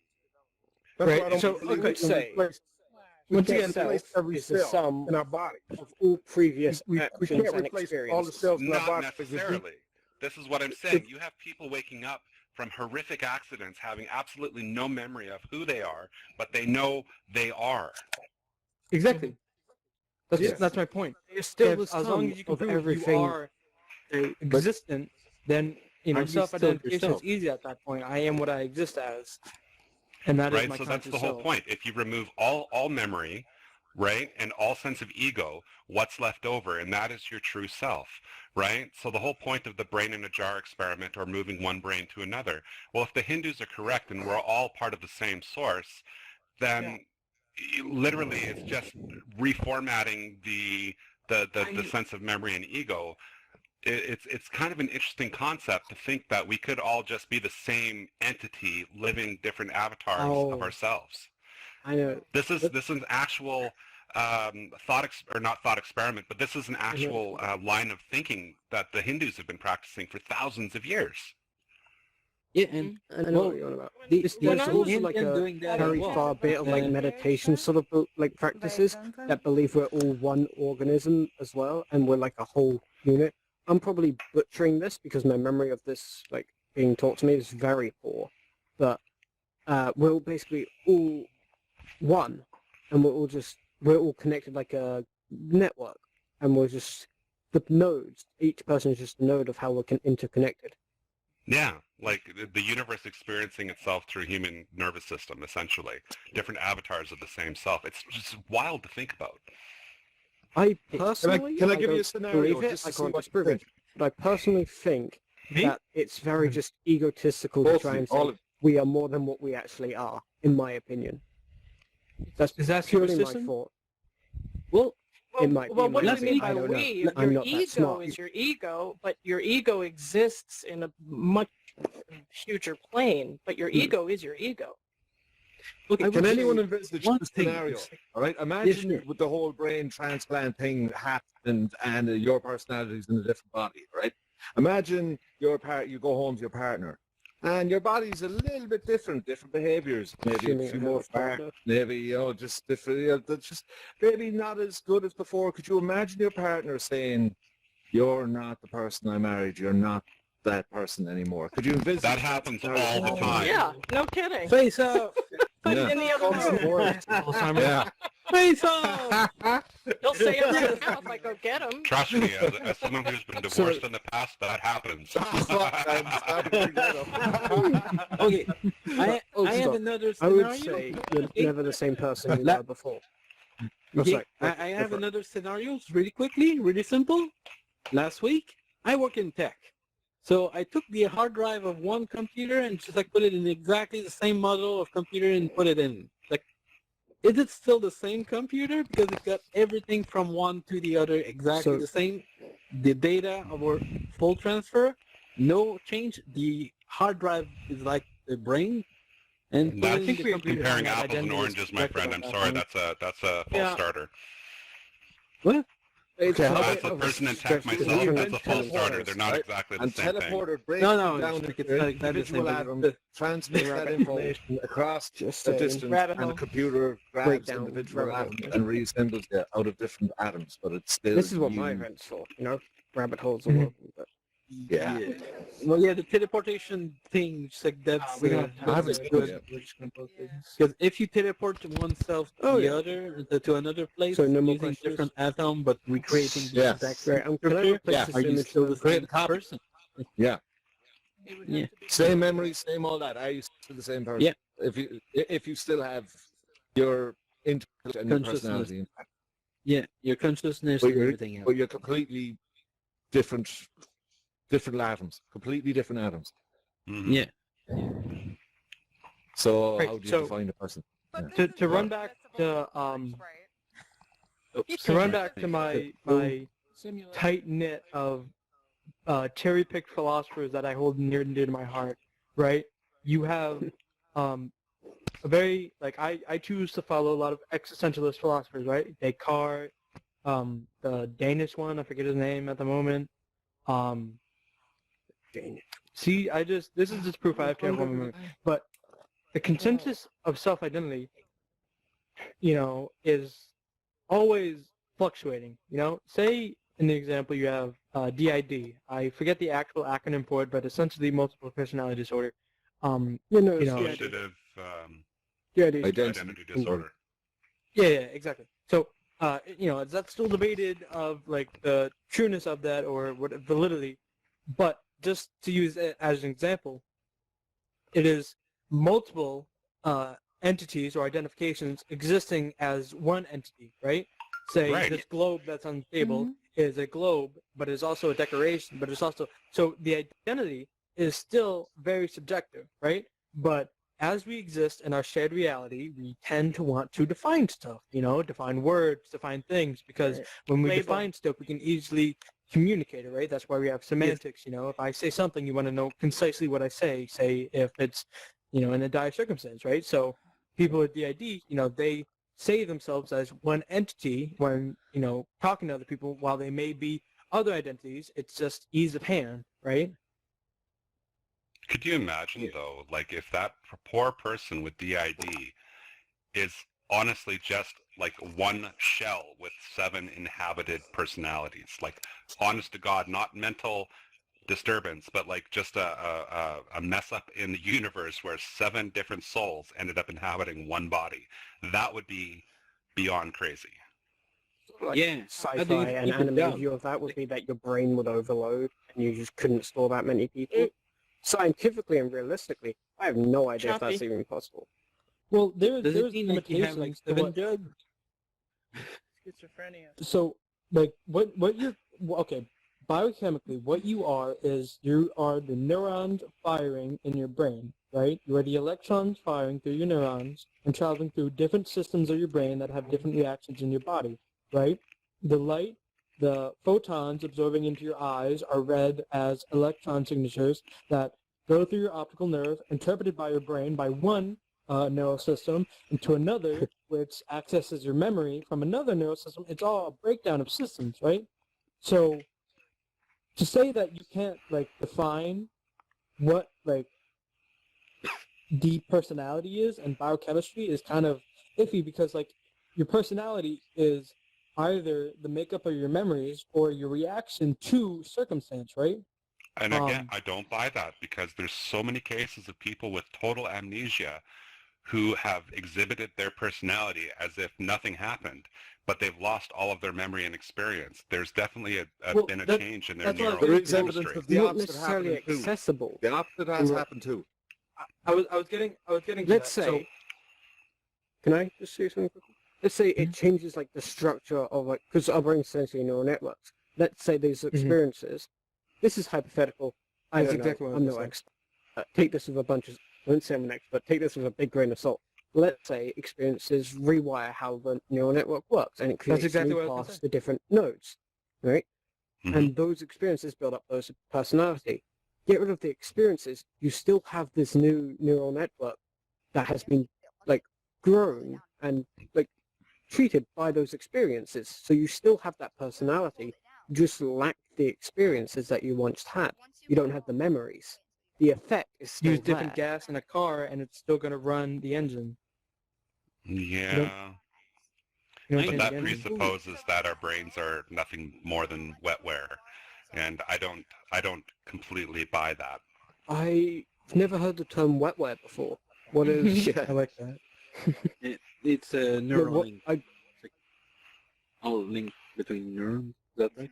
That's why I Right, don't so, believe okay, we can say- replace Once we again, can't replace every is the cell sum in our body. of all previous We actions can't and replace experiences. all the cells in our Not body. because if we- necessarily. This is what I'm saying. You have people waking up from horrific accidents having absolutely no memory of who they are, but they know they are. Exactly. Yes. That's my point. It's still If, the as long sum as you can of prove everything. you are existent, then Are you still self-identification yourself? is easy at that point. I am what I exist as, and that is Right? my So that's conscious the whole self. point. If you remove all memory, right, and all sense of ego, what's left over? And that is your true self, right? So the whole point of the brain in a jar experiment or moving one brain to another, well, if the Hindus are correct and we're all part of the same source, then literally it's just reformatting the sense of memory and ego. It's kind of an interesting concept to think that we could all just be the same entity living different avatars of ourselves. I know. This is an actual not thought experiment, but this is an actual line of thinking that the Hindus have been practicing for thousands of years. Yeah, and I know what you're on about. There's when I was also like a doing that very as well. far bit of like meditation sort of like practices that believe we're all one organism as well, and we're like a whole unit. I'm probably butchering this because my memory of this like being taught to me is very poor, but we're basically all one, and we're all connected like a network, and we're just the nodes. Each person is just a node of how we're interconnected. Yeah, like the universe experiencing itself through human nervous system, essentially. Different avatars of the same self. It's just wild to think about. I personally... Can I give you a scenario just to I see can't what you disprove think? it. But I personally think that it's very just egotistical Both to try of you, and all say of we are more than what we actually are, in my opinion. Is that purely my superstition? thought. Well, It might be. Well, what do might we be, mean I by don't know. we? I'm Your not that ego smart. is your ego, but your ego exists in a much huger plane. But your ego is your ego. Okay, I can would anyone say envisage one the thing scenario? is- All right, imagine sure. with the whole brain transplant thing happened and your personality's in a different body, right? Imagine you go home to your partner, and your body's a little bit different behaviors, maybe Assuming a few I have more a fat, partner. maybe just different, that's just maybe not as good as before. Could you imagine your partner saying, "You're not the person I married. You're not that person anymore"? Could you envisage That happens all the time. Yeah, no kidding. Face off! Yeah. In the other room. Yeah. Face off! He'll say it right now if I go get him. Trust me, as someone who's been divorced in the past, that happens. Okay, I have stop. another I scenario. would say you're never the same person you La- were before. Okay, sorry. I have another scenario, really quickly, really simple. Last week, I work in tech. So I took the hard drive of one computer and just like put it in exactly the same model of computer and put it in. Like, is it still the same computer? Because it got everything from one to the other exactly So- the same. The data of our full transfer, no change. The hard drive is like the brain. And put it That's in the computer. comparing apples and oranges, my friend. I'm sorry, that's a false Yeah. starter. What? Okay, As a person in tech myself, that's a false starter. They're not exactly the And same thing. teleporter breaks No, down it's like it's into like that is individual the- atoms, transmits that information across Just a saying. distance, Rabbit and the hole. computer grabs Breakdown, individual rabbit hole. atoms and reassembles it out of different atoms. But it's still This is what my you. event's for, you know? Rabbit holes are Mhm. welcome, but Yeah. Well, yeah, the teleportation thing, just like that's we don't have I haven't that's seen it good. yet. We're just gonna post it. Because if you teleport to oneself to Oh, the yeah. other, to another place, So no more using questions? different atom, but recreating the Yeah. exact Great. Can I structure, replace Yeah. this are you image still the with same person? Yeah. Yeah. Same memory, same all that. Are you still the same person? Yeah. If you still have your intellect and your Consciousness. personality intact, Yeah, your consciousness but and you're, everything else. but you're completely different atoms, completely different atoms. Yeah. So Right, how do you so- define a person? To run back to my tight knit of cherry picked philosophers that I hold near and dear to my heart, right? You have a very I choose to follow a lot of existentialist philosophers, right? Descartes, the Danish one, I forget his name at the moment. See, this is just proof I have to have one memory. But the consensus of self-identity, is always fluctuating. Say in the example you have DID. I forget the actual acronym for it, but essentially multiple personality disorder. Dissociative identity disorder. Yeah, exactly. So, that's still debated of the trueness of that or what validity, but just to use it as an example, it is multiple entities or identifications existing as one entity, right? Say Right. this globe that's on the table is a globe, but it's also a decoration, but it's also so the identity is still very subjective, right? But as we exist in our shared reality, we tend to want to define stuff, define words, define things, because when we Label. define stuff, we can easily communicate it, right? That's why we have semantics, If I say something, you want to know concisely what I say if it's, in a dire circumstance, right? So people with DID, they say themselves as one entity when, talking to other people, while they may be other identities, it's just ease of hand, right? Could you imagine, though, if that poor person with DID is honestly just one shell with 7 inhabited personalities, honest to God, not mental disturbance, but just a mess up in the universe where 7 different souls ended up inhabiting one body. That would be beyond crazy. like Yeah, sci-fi and anime view of that would be that your brain would overload and you just couldn't store that many people. Scientifically and realistically, I have no idea if that's even possible. Well, Does it there's mean like you have, limitations like, to what- what. Schizophrenia. So, like, what you're okay? Biochemically, what you are is you are the neurons firing in your brain, right? You are the electrons firing through your neurons and traveling through different systems of your brain that have different reactions in your body, right? The light, the photons absorbing into your eyes are read as electron signatures that go through your optical nerve, interpreted by your brain by one neural system into another, which accesses your memory from another neural system. It's all a breakdown of systems, right? So to say that you can't like define what like deep personality is and biochemistry is kind of iffy, because like your personality is either the makeup of your memories or your reaction to circumstance, right? And again, I don't buy that, because there's so many cases of people with total amnesia who have exhibited their personality as if nothing happened, but they've lost all of their memory and experience. There's definitely been a change in their neural There is chemistry. evidence of the Not opposite necessarily happening too. accessible. The opposite has happened too. I was getting to Let's that. say, can I just say something quickly? Let's say it changes like the structure of like, because our brain's essentially neural networks. Let's say these experiences. This is hypothetical. I That's don't exactly know. what I I'm was no saying. expert. Take this with a bunch of. I wouldn't say I'm an expert. Take this with a big grain of salt. Let's say experiences rewire how the neural network works, and it creates exactly new what I was gonna paths say. to different nodes, right? And those experiences build up those personality. Get rid of the experiences, you still have this new neural network that has been like grown and like treated by those experiences. So you still have that personality, you just lack the experiences that you once had. You don't have the memories. The effect is still Use different there. gas in a car and it's still going to run the engine. Yeah. You don't But change that the engine. presupposes that our brains are nothing more than wetware, and I don't completely buy that. I've never heard the term wetware before. What is? I like that. It's a neural what- link. All link between neurons. Is that right?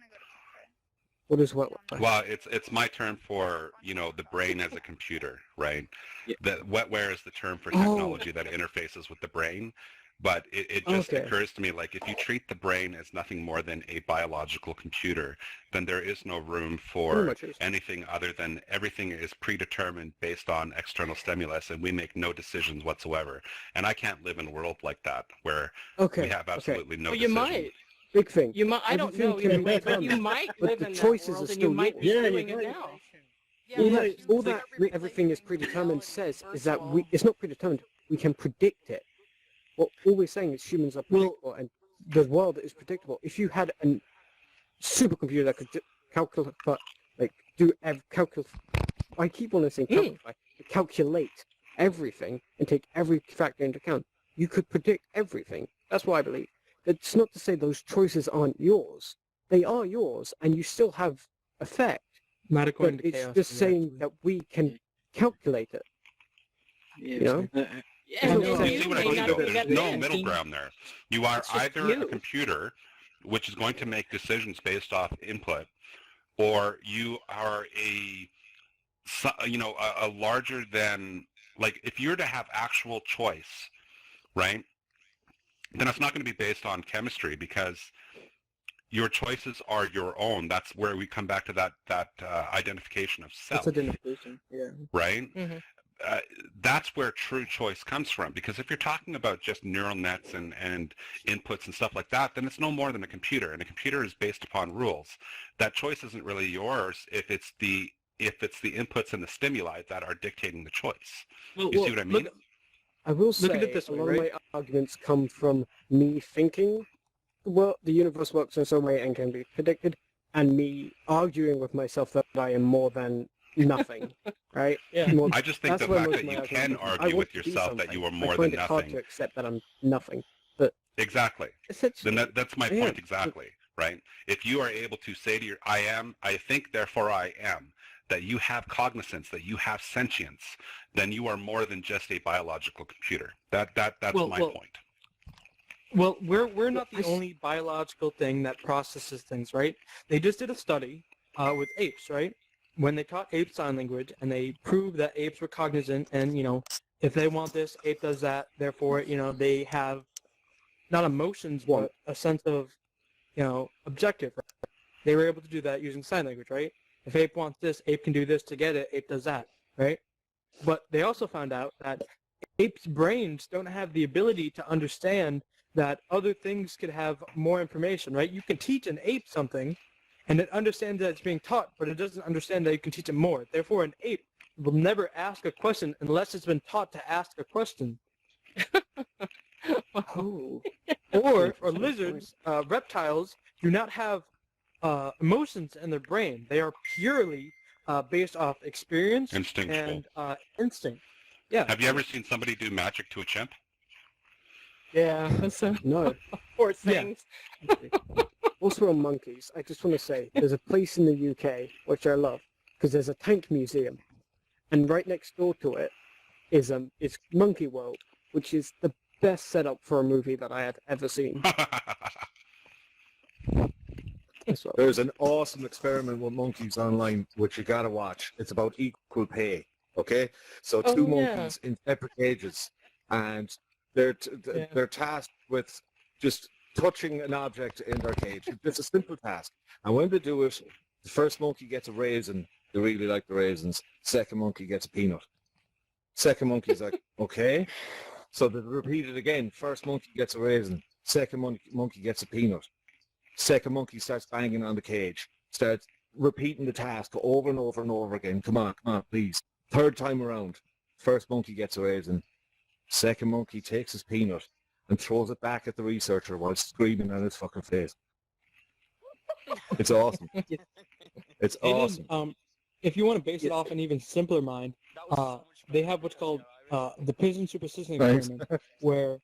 What is wetware? Well, it's my term for, the brain as a computer, right? Yeah. The wetware is the term for technology that interfaces with the brain. But it just occurs to me, like, if you treat the brain as nothing more than a biological computer, then there is no room for anything other than everything is predetermined based on external stimulus, and we make no decisions whatsoever. And I can't live in a world like that, where we have absolutely no Well, you decision. might. Big thing. You might. I don't know. Everything can be But you done, might but live the in that choices world, are and you still might be yours. doing it now. All that everything is predetermined says is that it's not predetermined. We can predict it. All we're saying is humans are predictable, and the world is predictable. If you had a supercomputer that could calculate, I keep on saying calculate everything and take every factor into account, you could predict everything. That's what I believe. It's not to say those choices aren't yours. They are yours, and you still have effect. Not according But to it's chaos. just saying that we can calculate it. Yeah, You know? You see what I mean, though? There's no in. middle ground there. You are It's just either you. a computer, which is going to make decisions based off input, or you are a larger than, like, if you're to have actual choice, right, then it's not going to be based on chemistry, because your choices are your own. That's where we come back to that identification of self. That's identification, yeah. Right? That's where true choice comes from, because if you're talking about just neural nets and inputs and stuff like that, then it's no more than a computer, and a computer is based upon rules. That choice isn't really yours if it's the inputs and the stimuli that are dictating the choice. You see what I mean? I will say at it this a way, lot right? of my arguments come from me thinking the universe works in some way and can be predicted, and me arguing with myself that I am more than nothing, right? Yeah. I just think the fact that you can argue with yourself that you are more than I find it hard to nothing. accept that I'm nothing, but Exactly. essentially, Then that's my point exactly, right? If you are able to say to I think, therefore I am, that you have cognizance, that you have sentience, then you are more than just a biological computer. That's my point. Well, we're not the only biological thing that processes things, right? They just did a study with apes, right? When they taught apes sign language, and they proved that apes were cognizant, and if they want this, ape does that. Therefore, they have not emotions, but a sense of, objective. Right? They were able to do that using sign language, right? If ape wants this, ape can do this to get it. Ape does that, right? But they also found out that apes' brains don't have the ability to understand that other things could have more information, right? You can teach an ape something, and it understands that it's being taught, but it doesn't understand that you can teach it more. Therefore, an ape will never ask a question unless it's been taught to ask a question. Oh. Or lizards, reptiles do not have emotions in their brain. They are purely based off experience Instinctual. and instinct. Yeah. Have you ever seen somebody do magic to a chimp? Yeah, that's no. Poor things. Also on monkeys, I just want to say, there's a place in the UK, which I love, because there's a tank museum. And right next door to it is Monkey World, which is the best setup for a movie that I had ever seen. There's an awesome experiment with monkeys online, which you gotta watch. It's about equal pay. Okay, so two monkeys in separate cages, and they're tasked with just touching an object in their cage. It's a simple task, and when they do it, the first monkey gets a raisin. They really like the raisins. Second monkey gets a peanut. Second monkey's like, okay. So they repeat it again. First monkey gets a raisin. Second monkey gets a peanut. Second monkey starts banging on the cage. Starts repeating the task over and over and over again. Come on, please. Third time around, first monkey gets a raisin. Second monkey takes his peanut and throws it back at the researcher while screaming on his fucking face. It's awesome. It's awesome. If you want to base it off an even simpler mind, they have what's called the pigeon superstition experiment, where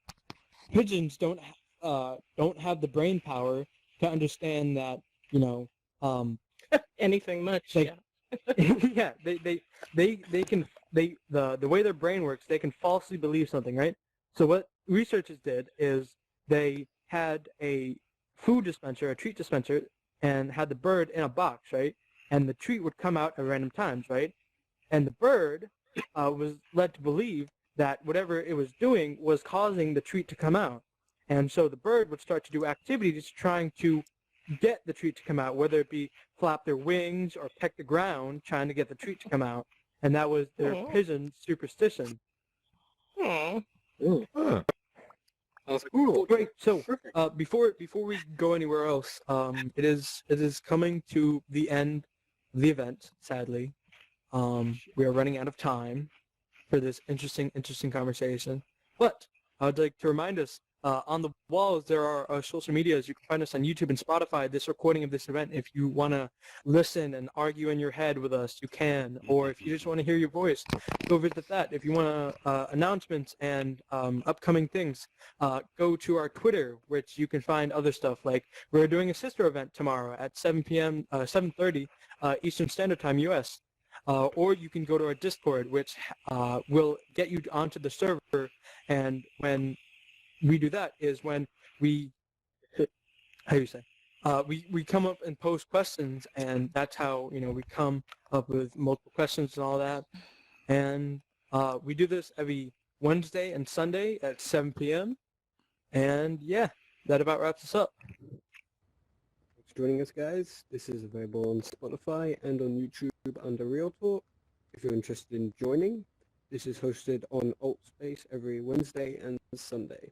pigeons don't have the brain power to understand that anything much. Yeah, they can the way their brain works, they can falsely believe something, right? So what researchers did is they had a food dispenser, a treat dispenser, and had the bird in a box, right? And the treat would come out at random times, right? And the bird was led to believe that whatever it was doing was causing the treat to come out. And so the bird would start to do activities trying to get the treat to come out, whether it be flap their wings or peck the ground, trying to get the treat to come out. And that was their pigeon superstition. Great. So before we go anywhere else, it is coming to the end of the event. Sadly, we are running out of time for this interesting conversation. But I'd like to remind us, on the walls there are our social medias. You can find us on YouTube and Spotify. This recording of this event, if you want to listen and argue in your head with us, you can. Or if you just want to hear your voice, go visit that. If you want announcements and upcoming things, go to our Twitter, which you can find other stuff. Like we're doing a sister event tomorrow at 7 p.m., 7:30 Eastern Standard Time, U.S. Or you can go to our Discord, which will get you onto the server. And when we do that is when we, we come up and post questions, and that's how, we come up with multiple questions and all that. And we do this every Wednesday and Sunday at 7 p.m. And yeah, that about wraps us up. Thanks for joining us, guys. This is available on Spotify and on YouTube under Real Talk. If you're interested in joining, this is hosted on Altspace every Wednesday and Sunday.